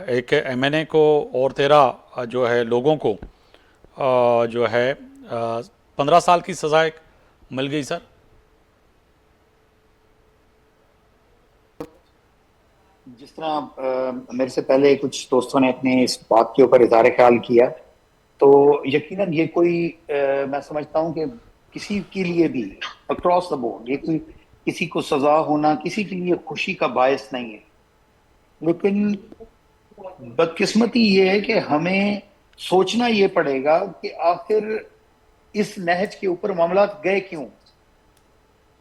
ایک ایم این اے کو اور 13 جو ہے لوگوں کو جو ہے 15 سال کی سزا مل گئی. سر جس طرح میرے سے پہلے کچھ دوستوں نے اپنے اس بات کے اوپر اظہار خیال کیا، تو یقیناً یہ کوئی میں سمجھتا ہوں کہ کسی کے لیے بھی اکراس دا بورڈ یہ کوئی کسی کو سزا ہونا کسی کے لیے خوشی کا باعث نہیں ہے. لیکن بدقسمتی یہ ہے کہ ہمیں سوچنا یہ پڑے گا کہ آخر اس نہج کے اوپر معاملات گئے کیوں.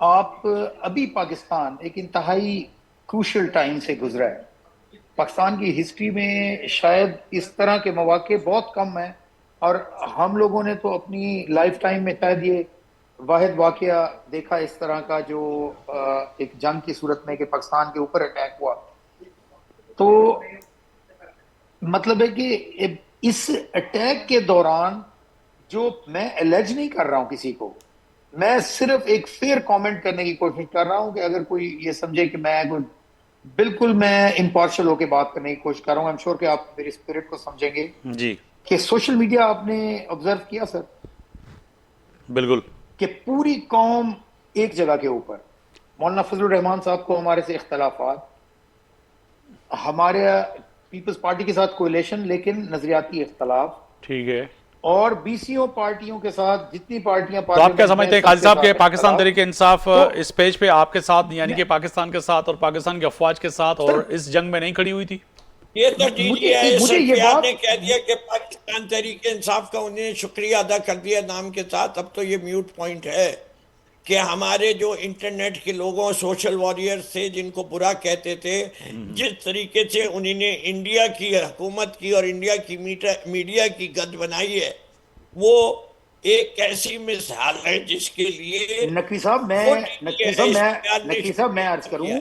آپ ابھی پاکستان ایک انتہائی کروشل ٹائم سے گزرا ہے. پاکستان کی ہسٹری میں شاید اس طرح کے مواقع بہت کم ہیں، اور ہم لوگوں نے تو اپنی لائف ٹائم میں شاید یہ واحد واقعہ دیکھا اس طرح کا جو ایک جنگ کی صورت میں کہ پاکستان کے اوپر اٹیک ہوا. تو مطلب ہے کہ اس اٹیک کے دوران جو میں الیج نہیں کر رہا ہوں کسی کو، میں صرف ایک فیئر کامنٹ کرنے کی کوشش کر رہا ہوں کہ اگر کوئی یہ سمجھے کہ میں بالکل میں امپارشل ہو کے بات کرنے کی کوشش کر رہا ہوں. ایم شور کہ آپ میری اسپرٹ کو سمجھیں گے جی کہ سوشل میڈیا آپ نے آبزرو کیا سر بالکل کہ پوری قوم ایک جگہ کے اوپر، مولانا فضل الرحمان صاحب کو ہمارے سے اختلافات، ہمارے پیپلز پارٹی کے ساتھ کولیشن لیکن نظریاتی اختلاف، ٹھیک ہے. اور بی سی او پارٹیوں کے ساتھ جتنی پارٹیاں تو آپ کیا سمجھتے ہیں قاضی صاحب کہ پاکستان تحریک تحریک انصاف اس پیج پہ آپ کے ساتھ یعنی کہ پاکستان کے ساتھ اور پاکستان کی افواج کے ساتھ اور اس جنگ میں نہیں کھڑی ہوئی تھی؟ یہ تو مجھے یہ بات نے کہہ دیا کہ پاکستان تحریک انصاف کا انہوں نے شکریہ ادا کر دیا نام کے ساتھ. اب تو یہ میوٹ پوائنٹ ہے کہ ہمارے جو انٹرنیٹ کے لوگوں سوشل وارئر سے جن کو برا کہتے تھے، جس طریقے سے انہوں نے انڈیا کی حکومت کی اور انڈیا کی میڈیا کی گد بنائی ہے، وہ ایک ایسی مثال ہے جس کے لیے نقوی صاحب میں عرض کروں،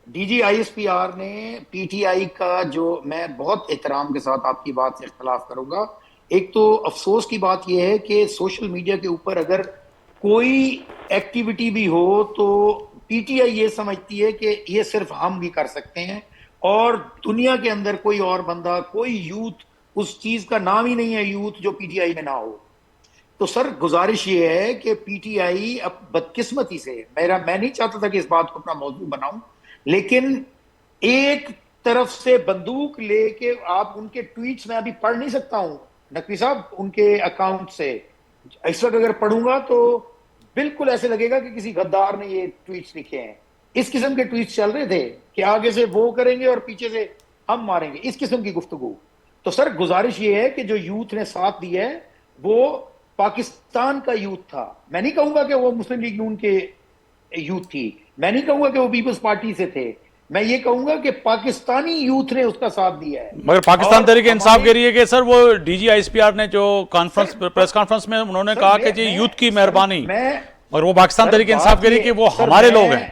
D G I S P R نے پی ٹی آئی کا جو میں بہت احترام کے ساتھ آپ کی بات سے اختلاف کروں گا. ایک تو افسوس کی بات یہ ہے کہ سوشل میڈیا کے اوپر اگر کوئی ایکٹیویٹی بھی ہو تو پی ٹی آئی یہ سمجھتی ہے کہ یہ صرف ہم بھی کر سکتے ہیں، اور دنیا کے اندر کوئی اور بندہ، کوئی یوتھ، اس چیز کا نام ہی نہیں ہے یوتھ جو پی ٹی آئی میں نہ ہو. تو سر گزارش یہ ہے کہ پی ٹی آئی اب بدقسمتی سے میں نہیں چاہتا تھا کہ اس بات کو اپنا موضوع بناؤں، لیکن ایک طرف سے بندوق لے کے آپ ان کے ٹویٹس میں ابھی پڑھ نہیں سکتا ہوں نقوی صاحب ان کے اکاؤنٹ سے، اس وقت اگر پڑھوں گا تو بالکل ایسے لگے گا کہ کسی غدار نے یہ ٹویٹس لکھے ہیں. اس قسم کے ٹویٹس چل رہے تھے کہ آگے سے وہ کریں گے اور پیچھے سے ہم ماریں گے، اس قسم کی گفتگو. تو سر گزارش یہ ہے کہ جو یوتھ نے ساتھ دیا ہے وہ پاکستان کا یوتھ تھا. میں نہیں کہوں گا کہ وہ مسلم لیگ نون کے یوتھ تھی، میں نہیں کہوں گا کہ وہ پیپلز پارٹی سے تھے، میں یہ کہوں گا کہ پاکستانی یوتھ نے اس کا ساتھ دیا ہے. مگر پاکستان تحریک انصاف ہمارے- کہہ رہی ہے کہ سر وہ D G I S P R نے جو پریس کانفرنس میں انہوں نے کہا کہ جی یوتھ کی مہربانی، اور وہ پاکستان تحریک انصاف کہہ رہی ہے کہ وہ ہمارے لوگ ہیں.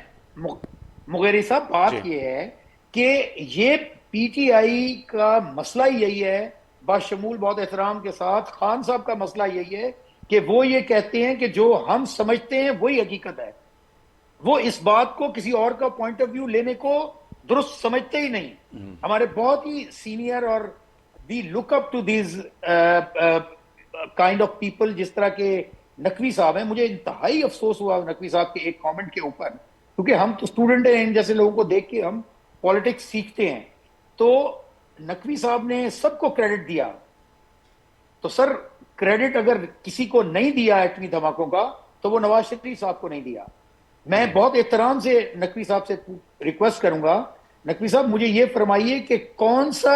مغیری صاحب بات یہ ہے کہ یہ پی ٹی آئی کا مسئلہ یہی ہے، باشمول بہت احترام کے ساتھ خان صاحب کا مسئلہ یہی ہے کہ وہ یہ کہتے ہیں کہ جو ہم سمجھتے ہیں وہی حقیقت ہے. وہ اس بات کو کسی اور کا پوائنٹ آف ویو لینے کو درست سمجھتے ہی نہیں. ہمارے بہت ہی سینئر اور we look up to these kind of people جس طرح کے نقوی صاحب ہیں. مجھے انتہائی افسوس ہوا نقوی صاحب کے ایک کامنٹ کے اوپر، کیونکہ ہم تو اسٹوڈنٹ ہیں، ان جیسے لوگوں کو دیکھ کے ہم پالیٹکس سیکھتے ہیں. تو نقوی صاحب نے سب کو کریڈٹ دیا، تو سر کریڈٹ اگر کسی کو نہیں دیا ایٹمی دھماکوں کا تو وہ نواز شریف صاحب کو نہیں دیا. میں بہت احترام سے نقوی صاحب سے ریکویسٹ کروں گا، نقوی صاحب مجھے یہ فرمائیے کہ کون سا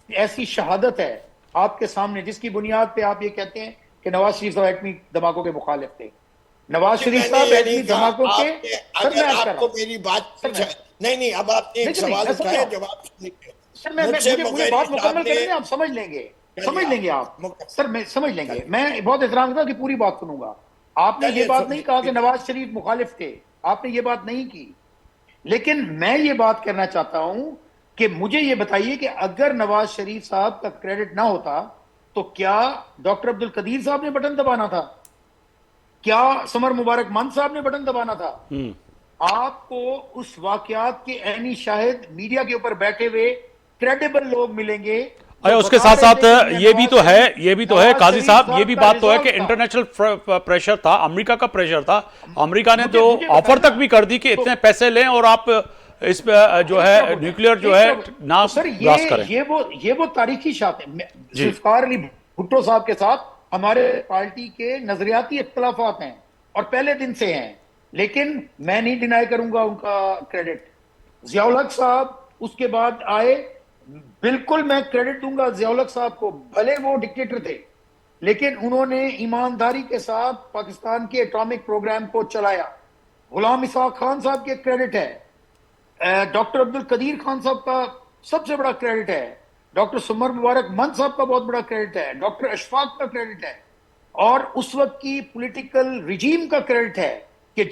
ایسی شہادت ہے آپ کے سامنے جس کی بنیاد پہ آپ یہ کہتے ہیں کہ نواز شریف صاحب ایٹمی دھماکوں کے مخالف تھے. نواز شریف صاحب ایٹمی دھماکوں کے اگر آپ کو میری بات نہیں اب آپ نے ایک سوال اٹھایا، جواب سر مجھے بات مکمل کریں گے، آپ سمجھ لیں گے آپ سر، میں سمجھ لیں گے. میں بہت احترام کرتا ہوں کہ پوری بات سنوں گا. آپ نے یہ بات نہیں کہا کہ نواز شریف مخالف تھے، آپ نے یہ بات نہیں کی، لیکن میں یہ بات کرنا چاہتا ہوں کہ مجھے یہ بتائیے کہ اگر نواز شریف صاحب کا کریڈٹ نہ ہوتا تو کیا ڈاکٹر عبد القدیر صاحب نے بٹن دبانا تھا؟ کیا سمر مبارک من صاحب نے بٹن دبانا تھا؟ آپ کو اس واقعات کے عینی شاہد میڈیا کے اوپر بیٹھے ہوئے کریڈیبل لوگ ملیں گے. اس کے ساتھ ساتھ یہ بھی تو ہے قاضی صاحب، یہ بھی بات تو ہے کہ انٹرنیشنل پریشر تھا، امریکہ کا پریشر تھا. امریکہ نے تو آفر تک بھی کر دی کہ اتنے پیسے لیں اور آپ اس پہ جو ہے نیوکلیئر جو ہے نہ بلاس کریں. یہ وہ تاریخی شاہد ہیں. ذوالفقار علی بھٹو صاحب کے ساتھ ہمارے پارٹی کے نظریاتی اختلافات ہیں اور پہلے دن سے ہیں، لیکن میں نہیں ڈینائی کروں گا ان کا کریڈٹ. ضیاء الحق صاحب اس کے بعد آئے، بالکل میں کریڈٹ دوں گا ضیاء الحق صاحب کو، بھلے وہ ڈکٹیٹر تھے لیکن انہوں نے ایمانداری کے ساتھ پاکستان کے اٹامک پروگرام کو چلایا. غلام اسحاق خان صاحب کے کریڈٹ ہے، ڈاکٹر عبد القدیر خان صاحب کا سب سے بڑا کریڈٹ ہے، ڈاکٹر سمر مبارک من صاحب کا بہت بڑا کریڈٹ ہے، ڈاکٹر اشفاق کا کریڈٹ ہے، اور اس وقت کی پولیٹیکل ریجیم کا کریڈٹ ہے کہ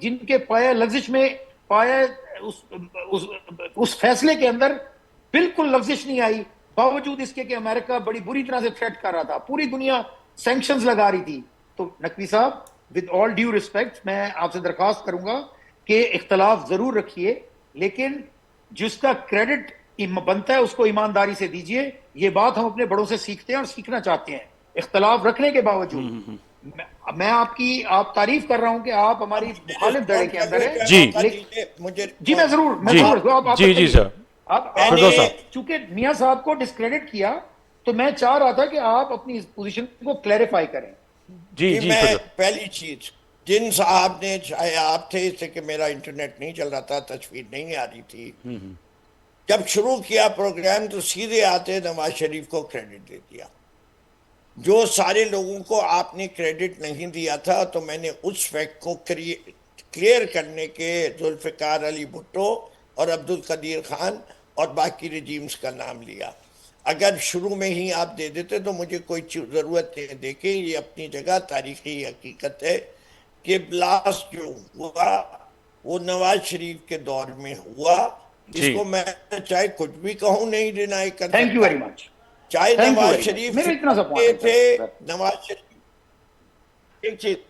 جن کے پایا لغزش میں اس فیصلے کے اندر بالکل لغزش نہیں آئی، باوجود اس کے کہ امریکہ بڑی بری طرح سے تھریٹ کر رہا تھا، پوری دنیا سینکشنز لگا رہی تھی. تو نقوی صاحب ود آل ڈیو ریسپیکٹ میں آپ سے درخواست کروں گا کہ اختلاف ضرور رکھیے، لیکن جس کا کریڈٹ بنتا ہے اس کو ایمانداری سے دیجئے. یہ بات ہم اپنے بڑوں سے سیکھتے ہیں اور سیکھنا چاہتے ہیں اختلاف رکھنے کے باوجود. میں آپ تعریف کر رہا ہوں کہ آپ ہماری مخالف دھڑے کے اندر ہیں. جی میں ضرور جی سر. چونکہ میاں صاحب کو ڈسکریڈٹ کیا تو میں چاہ رہا تھا کہ آپ اپنی پوزیشن کو کلیریفائی کریں. جی میں پہلی چیز جن صاحب نے، چاہے آپ تھے، اس سے کہ میرا انٹرنیٹ نہیں چل رہا تھا، تصویر نہیں آ رہی تھی، جب شروع کیا پروگرام تو سیدھے آتے نواز شریف کو کریڈٹ دے دیا. جو سارے لوگوں کو آپ نے کریڈٹ نہیں دیا تھا تو میں نے اس فیکٹ کو کلیئر کرنے کے ذوالفقار علی بھٹو اور عبد القدیر خان اور باقی رجیمز کا نام لیا. اگر شروع میں ہی آپ دے دیتے تو مجھے کوئی ضرورت نہیں. دیکھیں یہ اپنی جگہ تاریخی حقیقت ہے کہ بلاسٹ جو ہوا وہ نواز شریف کے دور میں ہوا، جس کو میں چاہے کچھ بھی کہوں نہیں ڈینائی کر سکتا. Thank you very much. چاہے نواز شریف تھے،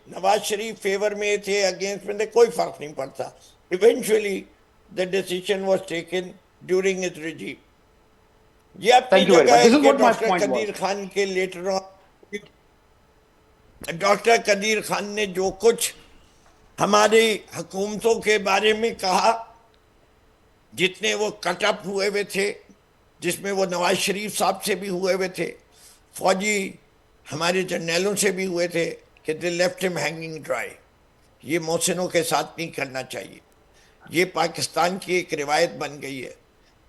نواز شریف فیور میں تھے، اگینسٹ میں تھے، کوئی فرق نہیں پڑتا. Eventually the decision was taken during his regime. یہ اپنی جگہ ہے کہ ڈاکٹر قدیر خان کے لیٹر डॉक्टर कदीर खान ने जो कुछ हमारी हुकूमतों के बारे में कहा, जितने वो कटअप हुए हुए थे, जिसमें वो नवाज शरीफ साहब से भी हुए हुए थे, फौजी हमारे जर्नलों से भी हुए थे कि they left him hanging dry. ये मोहसिनों के साथ नहीं करना चाहिए। ये पाकिस्तान की एक रिवायत बन गई है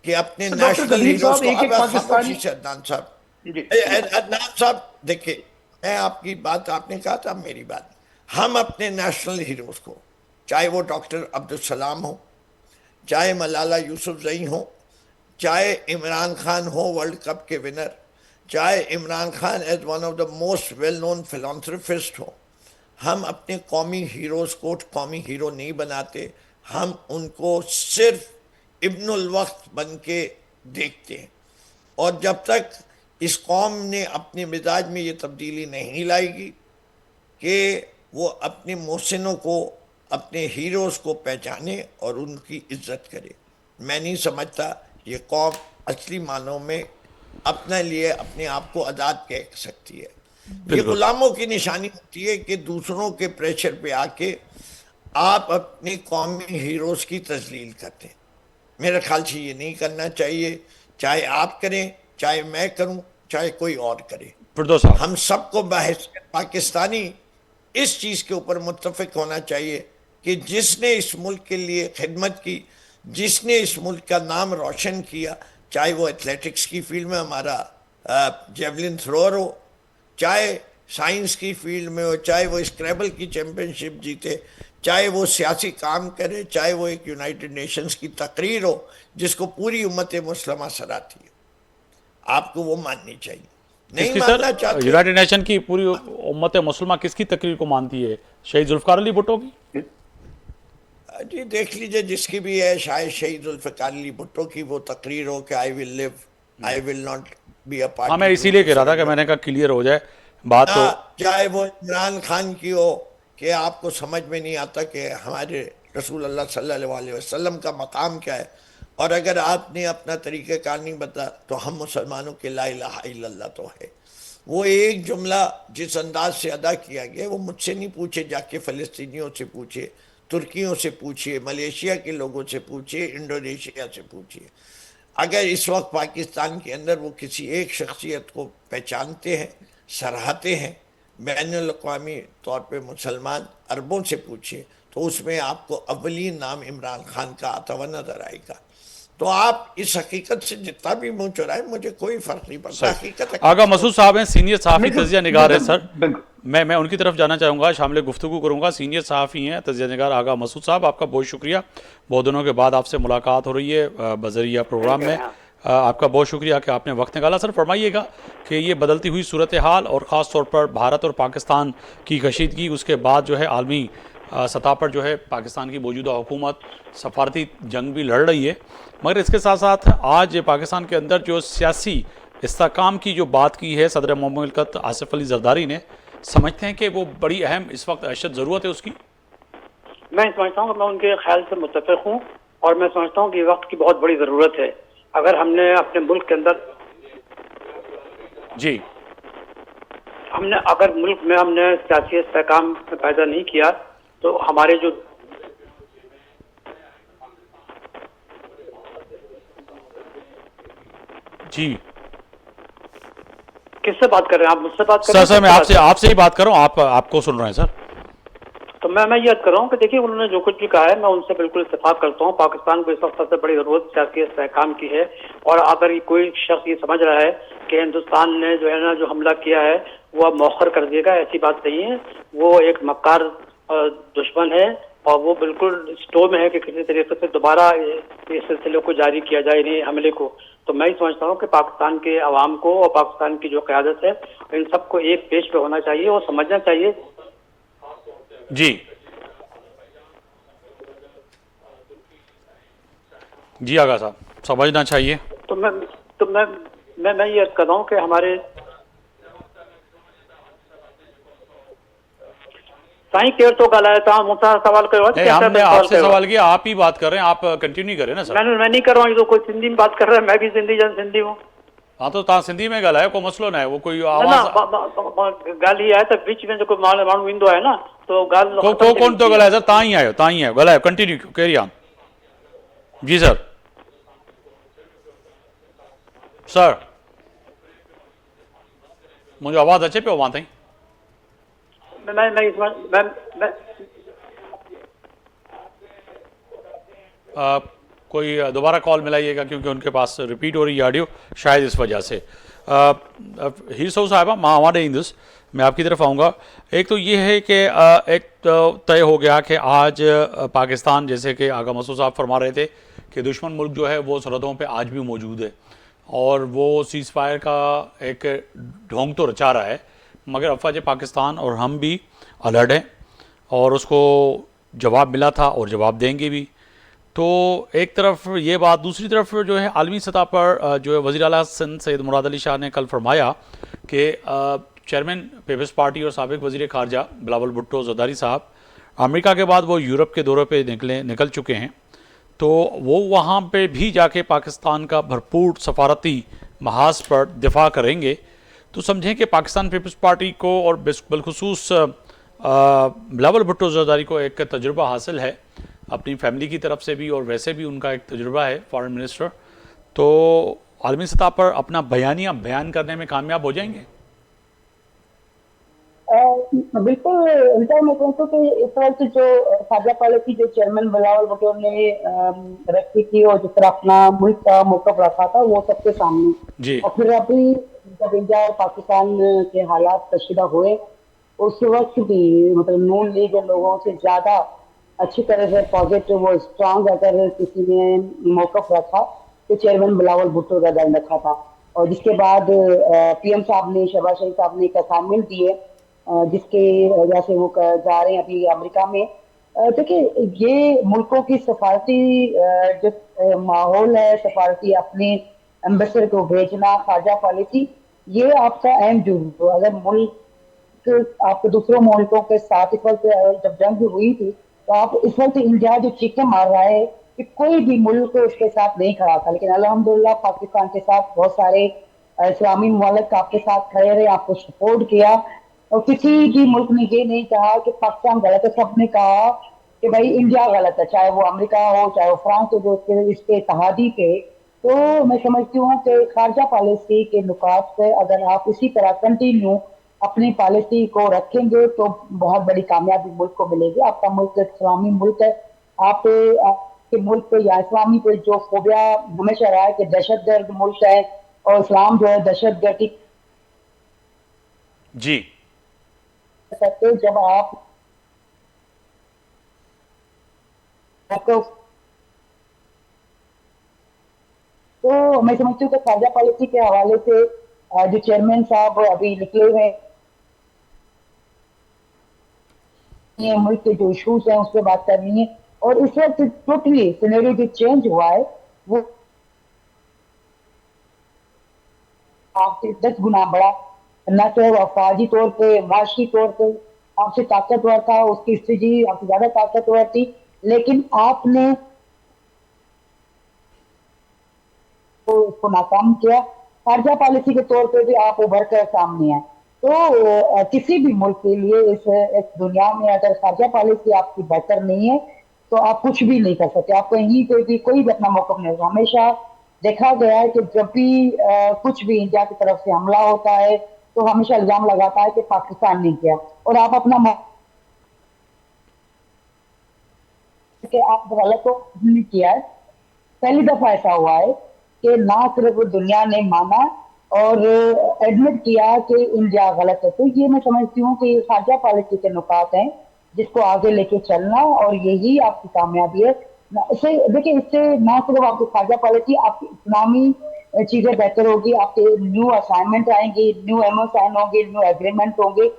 कि अपने तो डॉक्टर नेशनल कदीर हीरोज साहब, को एक पाकिस्तानी अदनान साहब, जी अदनान साहब देखिए, मैं आपकी बात आपने कहा था, मेरी बात, हम अपने नेशनल हीरोज को, चाहे वो डॉक्टर अब्दुल सलाम हो, चाहे मलाला यूसुफजई हो, चाहे इमरान खान हो वर्ल्ड कप के विनर, चाहे Imran Khan as one of the most well known philanthropist हो, हम अपने कौमी हीरोज को कौमी हीरो नहीं बनाते, हम उनको सिर्फ इब्नुल वक्त बन के देखते हैं। और जब तक इस कौम ने अपने मिजाज में ये तब्दीली नहीं लाएगी कि वो अपने मोहसिनों को, अपने हीरोज़ को पहचाने और उनकी इज्जत करे, मैं नहीं समझता ये कौम असली मानों में अपने लिए अपने आप को आज़ाद कह सकती है। ये गुलामों की निशानी होती है कि दूसरों के प्रेशर पे आके आप अपने कौमी हीरोज़ की तजलील करते हैं। मेरे ख्याल से ये नहीं करना चाहिए, चाहे आप करें, चाहे मैं करूं, चाहे कोई और करे। फिरदौस साहब, हम सबको बहैसियत पाकिस्तानी इस चीज़ के ऊपर मुत्तफिक होना चाहिए कि जिसने इस मुल्क के लिए खिदमत की, जिसने इस मुल्क का नाम रोशन किया, चाहे वो एथलेटिक्स की फील्ड में हमारा जेवलिन थ्रोअर हो, चाहे साइंस की फील्ड में हो, चाहे वो स्क्रैबल की चैम्पियनशिप जीते, चाहे वो सियासी काम करे, चाहे वो एक यूनाइटेड नेशंस की तकरीर हो जिसको पूरी उम्मत मुस्लिमा सराहती है, आपको वो माननी चाहिए। नहीं किसकी मानना सर? चाहते, यूनाइटेड नेशन की पूरी उम्मत मुसलमान किसकी तकरीर को मानती है? शहीद जुल्फकार अली भुट्टो की? जी देख लीजिए, जिसकी भी है, शायद शहीद जुल्फिकार अली भुट्टो की वो तकरीर हो कि I will live, I will not be a part. हाँ, मैं इसीलिए कह रहा था कि मैंने कहा क्लियर हो जाए बात। तो चाहे वो इमरान खान की हो कि आपको समझ में नहीं आता कि हमारे रसूल अल्लाह सल्लल्लाहु अलैहि वसल्लम का मकाम क्या है, और अगर आपने अपना तरीक़ेकार नहीं बता तो हम मुसलमानों के ला इलाहा इल्लल्लाह तो है। वो एक जुमला जिस अंदाज से अदा किया गया, वो मुझसे नहीं पूछे, जाके फ़लस्तीनियों से पूछिए, तुर्कियों से पूछिए, मलेशिया के लोगों से पूछिए, इंडोनेशिया से पूछिए। अगर इस वक्त पाकिस्तान के अंदर वो किसी एक शख्सियत को पहचानते हैं, सराहते हैं, बैनुल-अक़वामी तौर पे मुसलमान अरबों से पूछिए, तो उसमें आपको अव्वलीन नाम इमरान खान का आता हुआ नजर आएगा। तो आप इस हकीकत से जितना भी मुंह चुराए, मुझे कोई फर्क नहीं पड़ता। हकीकत आगा मसूद साहब हैं, सीनियर सहाफ़ी, बिल्कुल, तजिया निगार है सर। बिल्कुल। मैं उनकी तरफ जाना चाहूँगा, शामिल गुफ्तगू करूँगा। सीनियर सहाफ़ी हैं, तजिया निगार आगा मसूद साहब, आपका बहुत शुक्रिया। बहुत दिनों के बाद आपसे मुलाकात हो रही है बज़रिया प्रोग्राम में। आपका बहुत शुक्रिया कि आपने वक्त निकाला। सर फरमाइएगा कि ये बदलती हुई सूरत हाल और ख़ास तौर पर भारत और पाकिस्तान की कशीदगी, उसके बाद जो है आलमी सतह पर जो है पाकिस्तान की मौजूदा हुकूमत सफारती जंग भी लड़ रही है, मगर इसके साथ साथ आज पाकिस्तान के अंदर जो सियासी इस्तेहकाम की जो बात की है सदर मुमलिकत आसिफ अली जरदारी ने, समझते हैं कि वो बड़ी अहम इस वक्त अशद ज़रूरत है उसकी? मैं समझता हूँ कि मैं उनके ख्याल से मुत्तफ़िक़ हूँ, और मैं समझता हूँ कि वक्त की बहुत बड़ी ज़रूरत है। अगर हमने अपने मुल्क के अंदर जी, अगर मुल्क में हमने सियासी इस्तेहकाम पैदा नहीं किया तो हमारे जो जी, किससे बात कर रहे हैं आप? मुझसे बात कर रहे हैं? सर मैं आपसे ही बात कर रहा हूँ, आपको सुन रहे हैं सर। तो मैं ये कर रहा हूँ कि देखिए, उन्होंने जो कुछ भी कहा है मैं उनसे बिल्कुल इत्तेफाक करता हूँ। पाकिस्तान को इस वक्त सबसे बड़ी ज़रूरत सियासी इस्तेहकाम की है, और अगर कोई शख्स ये समझ रहा है कि हिंदुस्तान ने जो है ना जो हमला किया है वो अब मौखर कर देगा, ऐसी बात नहीं है। वो एक मक्कार दुश्मन है, और वो बिल्कुल स्टो में है कि किसी तरीके से दोबारा इस सिलसिले को जारी किया जाए, इन्हें हमले को। तो मैं समझता हूँ कि पाकिस्तान के अवाम को और पाकिस्तान की जो क़यादत है, इन सबको एक पेज पे होना चाहिए और समझना चाहिए। जी जी आगा साहब, समझना चाहिए। तो मैं ये कर रहा हूँ कि हमारे साईं केर तो गलाया था मुझसे सवाल करो। हमने आपसे सवाल किया, आप ही बात कर रहे हैं, आप कंटिन्यू करें ना सर। मैं नहीं कर रहा हूँ, ये तो कोई सिंधी में बात कर रहा है, मैं भी सिंधी हूँ। हाँ तो तव्हां सिंधी में ॻाल्हायो, को मसइलो न आहे, वो कोई न आवाज़ ॻाल्हि हीअ आहे त विच में जेको माण्हू ईंदो आहे न तो ॻाल्हि को कोन थो ॻाल्हाए सर, तव्हां ई आहियो ॻाल्हायो, कंटिन्यू कयो, कैरी ऑन। जी सर। सर मुंहिंजो आवाज़ अचे पियो वहां ताईं? कोई दोबारा कॉल मिलाइएगा क्योंकि उनके पास रिपीट हो रही है ऑडियो, शायद इस वजह से। हीर सऊ साहिबा, मां आवाज़ ॾींदुसि, मैं आपकी तरफ आऊँगा। एक तो ये है कि एक तो तय हो गया कि आज पाकिस्तान, जैसे कि आगा मसूद साहब फरमा रहे थे कि दुश्मन मुल्क जो है वो सरहदों पे आज भी मौजूद है और वो सीज़ फायर का एक ढोंग तो रचा रहा है, मगर अफवाज पाकिस्तान और हम भी अलर्ट हैं और उसको जवाब मिला था और जवाब देंगे भी। तो एक तरफ ये बात, दूसरी तरफ जो है आलमी सतह पर जो है वज़ीर आला सिंध सैयद मुराद अली शाह ने कल फरमाया कि चेयरमैन पीपल्स पार्टी और साबिक वज़ीर ख़ारजा बिलावल भुट्टो ज़रदारी साहब अमेरिका के बाद वो यूरोप के दौरे पे निकल चुके हैं, तो वो वहाँ पे भी जाके पाकिस्तान का भरपूर सफारती महाज पर दिफा करेंगे। तो समझें कि पाकिस्तान पीपल्स पार्टी को और बिलखुसूस बिलावल भुट्टो ज़रदारी को एक तजुर्बा हासिल है अपनी फैमिली की तरफ से भी, और वैसे भी उनका एक तजुर्बा है फॉरेन मिनिस्टर, तो आलमी सतह पर अपना बयान करने में कामयाब हो जाएंगे। बिल्कुल उल्टा मैं कहूँ कि इस तरह से जो खारजा पॉलिसी जो चेयरमैन बिलावल भुट्टो ने रखी थी और जिस तरह अपना मुल्क का मौक़िफ़ रखा था वो सबके सामने जी। और फिर अभी जब इंडिया और पाकिस्तान के हालात कशीदा हुए उस वक्त भी मतलब नून लीग के लोगों से ज़्यादा अच्छी तरह से पॉजिटिव और स्ट्रांग अगर किसी ने मौक़िफ़ रखा तो चेयरमैन बिलावल भुट्टो का दल रखा था, और जिसके बाद PM साहब ने, शहबाज शरीफ साहब ने एक असाइनमेंट दिए जिसके वजह से वो जा रहे हैं अभी अमेरिका में। देखिए ये मुल्कों की सफारती जो माहौल है, सफारती अपने एम्बेसडर को भेजना, खारजा पॉलिसी, ये आपका अहम जुर्म। अगर मुल्क आपके दूसरों मुल्कों के साथ इस वक्त जब जंग हुई थी तो आप इस वक्त इंडिया जो चीखें मार रहा है कि कोई भी मुल्क उसके साथ नहीं खड़ा था, लेकिन अल्हम्दुलिल्लाह पाकिस्तान के साथ बहुत सारे इस्लामी मुल्क आपके साथ खड़े रहे, आपको सपोर्ट किया, और किसी भी मुल्क ने ये नहीं कहा कि पाकिस्तान गलत है। सबने कहा कि भाई इंडिया गलत है, चाहे वो अमेरिका हो चाहे वो फ्रांस हो जो इसके इत्तेहादी थे। तो मैं समझती हूँ कि खारजा पॉलिसी के नुकात पे अगर आप इसी तरह कंटिन्यू अपनी पॉलिसी को रखेंगे तो बहुत बड़ी कामयाबी मुल्क को मिलेगी। आपका मुल्क एक इस्लामी मुल्क है, आपके मुल्क पे या इस्लामी पे जो फोबिया हमेशा रहा है कि दहशतगर्द मुल्क है और इस्लाम जो है दहशतगर्दी जी सकते, जब आप तो मैं समझती हूँ कि खारजा पॉलिसी के हवाले से जो चेयरमैन साहब अभी निकले हुए हैं, मुल्क के जो इशूज हैं उस पर बात करनी है, और इस वक्त टोटली सिनेरियो जो चेंज हुआ है वो आपसे 10 गुना बड़ा, न तो अफवाजी तौर पे, माशी तौर पे आपसे ताकतवर था, उसकी स्ट्रेटजी आपसे ज्यादा ताकतवर थी, लेकिन आपने तो उसको नाकाम किया। खारजा पॉलिसी के तौर पे भी आप उभर कर सामने आए। तो किसी भी मुल्क के लिए इस दुनिया में अगर खारजा पॉलिसी आपकी बेहतर नहीं है तो आप कुछ भी नहीं कर सकते, आप कहीं पे भी कोई भी अपना मौक़िफ़ नहीं होगा। हमेशा देखा गया है कि जब भी कुछ भी इंडिया की तरफ से हमला होता है तो हमेशा इल्जाम लगाता है कि पाकिस्तान ने किया, और आप अपना कि आप गलत नहीं किया है। पहली दफा ऐसा हुआ है कि ना सिर्फ दुनिया ने माना और एडमिट किया कि इंडिया गलत है। तो ये मैं समझती हूँ कि खारजा पॉलिसी के नुकात हैं जिसको आगे लेके चलना, और यही आपकी कामयाबी है। इससे देखिए, इससे ना सिर्फ आपकी खारजा पॉलिसी, आपकी इस्लामी चीजें बेहतर होगी, आपके न्यू असाइनमेंट आएंगे, न्यू एमओ साइन होंगे, न्यू एग्रीमेंट होंगे,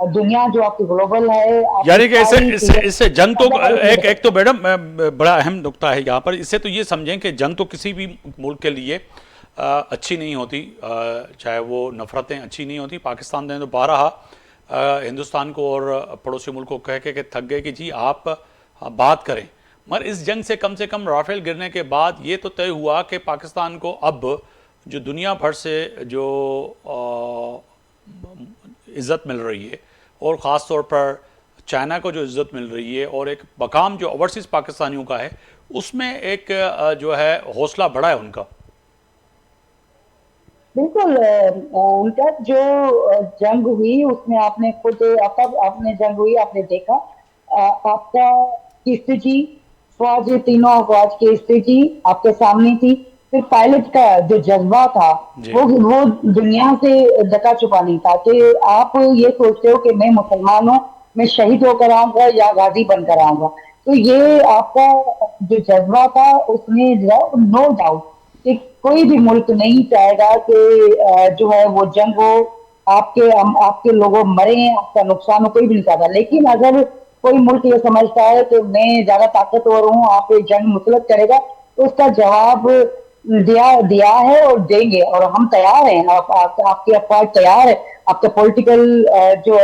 दुनिया जो आपकी ग्लोबल है। यानी कि इससे जंग तो एक तो मैडम बड़ा अहम नुक्ता है यहाँ पर, इससे तो ये समझें कि जंग तो किसी भी मुल्क के लिए अच्छी नहीं होती, चाहे वो नफरतें अच्छी नहीं होती। पाकिस्तान ने तो बारहा हिंदुस्तान को और पड़ोसी मुल्क को कह के थक गए कि जी आप बात करें, मगर इस जंग से कम राफेल गिरने के बाद ये तो तय हुआ कि पाकिस्तान को अब جو دنیا بھر سے جو عزت مل رہی ہے اور خاص طور پر چائنا کو جو عزت مل رہی ہے اور ایک مقام جو اوورسیز پاکستانیوں کا ہے اس میں ایک جو ہے حوصلہ بڑھا ہے ان کا. بالکل ان کا جو جنگ ہوئی اس میں آپ نے خود آپ نے جنگ ہوئی آپ نے دیکھا آپ کا استراتیجی فوج تینوں افواج کی استراتیجی آپ کے سامنے تھی. پھر پائلٹ کا جو جذبہ تھا وہ دنیا سے ڈکا چھپا نہیں تھا کہ آپ یہ سوچتے ہو کہ میں مسلمان ہوں میں شہید ہو کر آؤں گا یا غازی بن کر آؤں گا. تو یہ آپ کا جو جذبہ تھا اس میں نو ڈاؤٹ کہ کوئی بھی ملک نہیں چاہے گا کہ جو ہے وہ جنگ ہو آپ کے لوگوں مرے آپ کا نقصان ہو کوئی بھی نہیں چاہتا. لیکن اگر کوئی ملک یہ سمجھتا ہے کہ میں زیادہ طاقتور ہوں آپ جنگ مسلط کرے گا تو اس کا جواب دیا ہے اور دیں گے اور ہم تیار ہیں. آپ کی افواج تیار ہے آپ کا پولیٹیکل جو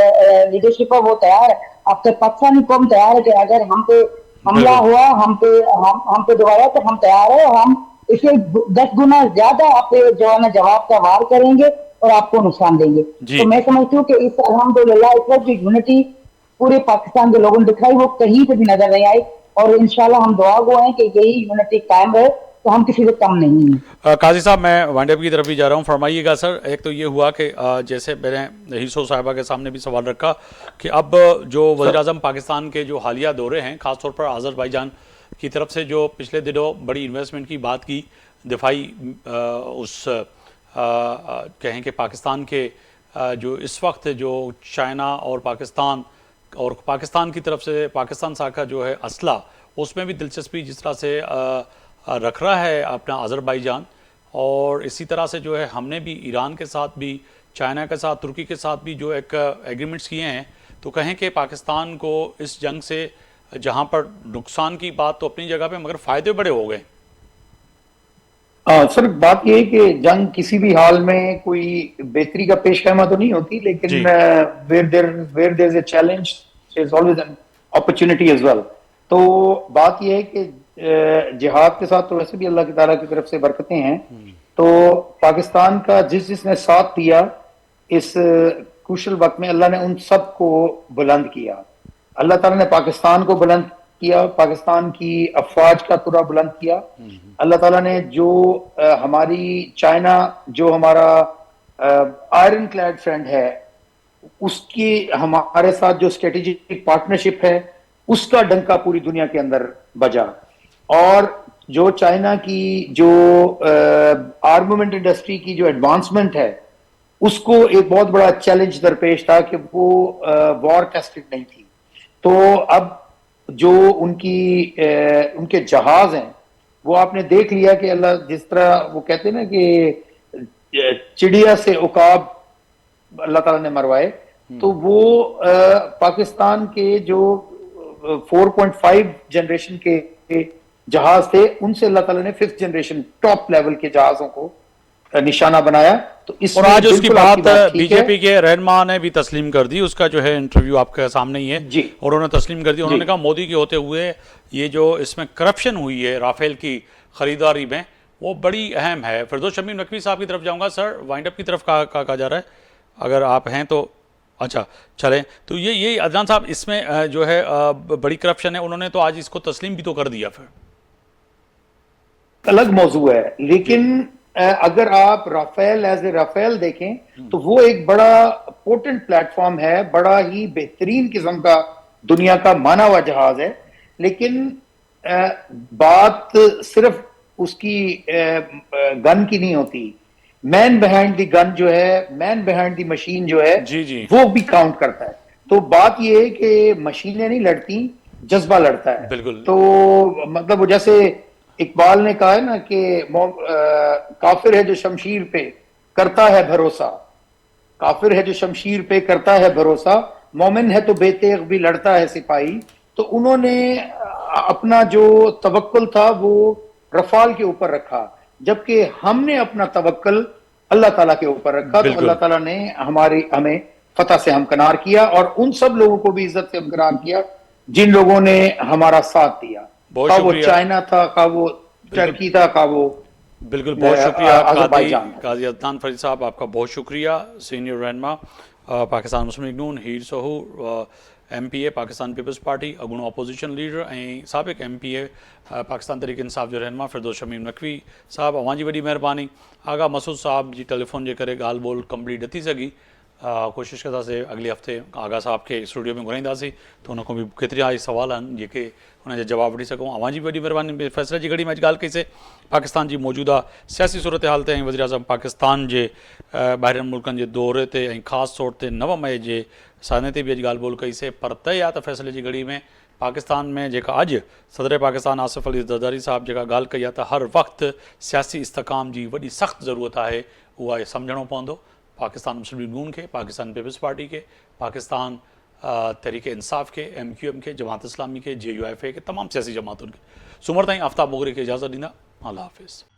لیڈرشپ ہے وہ تیار ہے آپ کا پاکستانی قوم تیار ہے کہ اگر ہم پہ حملہ ہوا ہم پہ دوبارہ تو ہم تیار ہیں اور ہم اسے 10 گنا زیادہ آپ پہ جو ہے نا جواب کا وار کریں گے اور آپ کو نقصان دیں گے. تو میں سمجھتی ہوں کہ اس الحمدللہ اس وقت جو یونٹی پورے پاکستان کے لوگوں نے دکھائی وہ کہیں سے بھی نظر نہیں آئی اور انشاءاللہ ہم دعا گو ہیں کہ یہی یونٹی قائم رہے تو ہم کسی سے کم نہیں ہیں. قاضی صاحب میں وائنڈ اپ کی طرف بھی جا رہا ہوں, فرمائیے گا سر. ایک تو یہ ہوا کہ جیسے میں نے ہیسو صاحبہ کے سامنے بھی سوال رکھا کہ اب جو وزیر اعظم پاکستان کے جو حالیہ دورے ہیں خاص طور پر آذربائیجان کی طرف سے جو پچھلے دنوں بڑی انویسٹمنٹ کی بات کی دفاعی اس کہیں کہ پاکستان کے جو اس وقت جو چائنا اور پاکستان کی طرف سے پاکستان ساکھا جو ہے اسلحہ اس میں بھی دلچسپی جس طرح سے رکھ رہا ہے اپنا آذربائیجان اور اسی طرح سے جو ہے ہم نے بھی ایران کے ساتھ بھی چائنا کے ساتھ ترکی کے ساتھ بھی جو ایک ایگریمنٹس کیے ہیں تو کہیں کہ پاکستان کو اس جنگ سے جہاں پر نقصان کی بات تو اپنی جگہ پہ مگر فائدے بڑے ہو گئے. سر بات یہ ہے کہ جنگ کسی بھی حال میں کوئی بہتری کا پیش خیمہ تو نہیں ہوتی لیکن where there is a challenge there is always an opportunity as well. تو بات یہ ہے کہ جہاد کے ساتھ تو ویسے بھی اللہ کی تعالیٰ کی طرف سے برکتیں ہیں تو پاکستان کا جس نے ساتھ دیا اس کروشل وقت میں اللہ نے ان سب کو بلند کیا. اللہ تعالیٰ نے پاکستان کو بلند کیا پاکستان کی افواج کا ترا بلند کیا. اللہ تعالیٰ نے جو ہماری چائنا جو ہمارا آئرن کلیڈ فرینڈ ہے اس کی ہمارے ساتھ جو اسٹریٹجک پارٹنرشپ ہے اس کا ڈنکا پوری دنیا کے اندر بجا اور جو چائنا کی جو آرمامنٹ انڈسٹری کی جو ایڈوانسمنٹ ہے اس کو ایک بہت بڑا چیلنج درپیش تھا کہ وہ وار ٹیسٹڈ نہیں تھی. تو اب جو ان کے جہاز ہیں وہ آپ نے دیکھ لیا کہ اللہ جس طرح وہ کہتے ہیں نا کہ چڑیا سے عقاب اللہ تعالیٰ نے مروائے تو وہ پاکستان کے جو 4.5 جنریشن کے جہاز تھے ان سے اللہ تعالیٰ نے 5th جنریشن ٹاپ لیول کے جہازوں کو نشانہ بنایا. تو اس اور آج اس کی بات بی جے پی کے رہنما نے بھی تسلیم کر دی, اس کا جو ہے انٹرویو آپ کے سامنے ہی ہے اور انہوں نے تسلیم کر دی. انہوں نے کہا مودی کے ہوتے ہوئے یہ جو اس میں کرپشن ہوئی ہے رافیل کی خریداری میں وہ بڑی اہم ہے. فردوس شمیم نقوی صاحب کی طرف جاؤں گا. سر وائنڈ اپ کی طرف کہا جا رہا ہے اگر آپ ہیں تو اچھا چلیں. تو یہ عدنان صاحب اس میں جو ہے بڑی کرپشن ہے, انہوں نے تو آج اس کو تسلیم بھی تو کر دیا. پھر الگ موضوع ہے لیکن اگر آپ رافیل ایز اے رافیل دیکھیں تو وہ ایک بڑا پورٹنٹ پلیٹ فارم ہے, بڑا ہی بہترین قسم کا دنیا کا مانا ہوا جہاز ہے. لیکن بات صرف اس کی گن کی نہیں ہوتی, مین بیہائنڈ دی گن جو ہے مین بیہائنڈ دی مشین جو ہے وہ بھی کاؤنٹ کرتا ہے. تو بات یہ ہے کہ مشینیں نہیں لڑتی جذبہ لڑتا ہے. بالکل. تو مطلب وہ جیسے اقبال نے کہا ہے نا کہ کافر ہے جو شمشیر پہ کرتا ہے بھروسہ, کافر ہے جو شمشیر پہ کرتا ہے بھروسہ, مومن ہے تو بے تیغ بھی لڑتا ہے سپاہی. تو انہوں نے اپنا جو توکل تھا وہ رفال کے اوپر رکھا جبکہ ہم نے اپنا توکل اللہ تعالیٰ کے اوپر رکھا. تو اللہ تعالیٰ نے ہمیں فتح سے ہمکنار کیا اور ان سب لوگوں کو بھی عزت سے ہمکنار کیا جن لوگوں نے ہمارا ساتھ دیا. خواہ وہ چائنا تھا, خواہ وہ ٹرکی تھا, خواہ وہ बिल्कुल, बहुत शुक्रिया अज़रबैजान में। काजी अदनान फरीद साहब, आपका बहुत शुक्रिया। सीनियर रहनुमा Pakistan Muslim League Noon Heer Sohu MPA Pakistan Peoples Party अगुणो अपोजिशन लीडर ऐं साबिक़ MPA पाकिस्तान तहरीक इंसाफ़ जो रहनुमा फिरदौस शमीम नक़वी साहब, अवां जी वॾी महिरबानी। आगा मसूद साहब जी टेलीफोन जे करे ॻाल्हि ॿोल कंप्लीट न थी सघी। कोशिशि कंदासीं अॻिले हफ़्ते आगा साहब खे स्टूडियो में घुराईंदासीं त हुन खां बि केतिरा ई सवाल आहिनि जेके हुनजा जवाब वठी सघूं। अवां जी वॾी महिरबानी। फ़ैसले जी घड़ी में अॼु ॻाल्हि कईसीं पाकिस्तान जी मौजूदा सियासी सूरत हाल ते ऐं वज़ीर आज़म पाकिस्तान जे ॿाहिरियुनि मुल्कनि जे दौरे ते ऐं ख़ासि तौर ते 9 मई जे साने ते बि अॼु ॻाल्हि ॿोल कईसीं। पर तय आहे त फ़ैसले जी घड़ी में पाकिस्तान में जेका अॼु सदर पाकिस्तान आसिफ अली ज़रदारी साहब जेका ॻाल्हि कई आहे त हर वक़्तु सियासी इस्तेकाम जी वॾी सख़्तु ज़रूरत आहे, उहा सम्झणो पवंदो पाकिस्तान मुस्लिम लीग नून खे, पाकिस्तान पीपल्स पार्टी खे, पाकिस्तान तहरीक इंसाफ़ खे, MQM खे, जमात इस्लामी खे, JUIF खे, तमामु सियासी जमातुनि खे। सूमर ताईं आफ्ताब मोगरे खे इजाज़त ॾींदा। अल्लाह हाफ़िज़।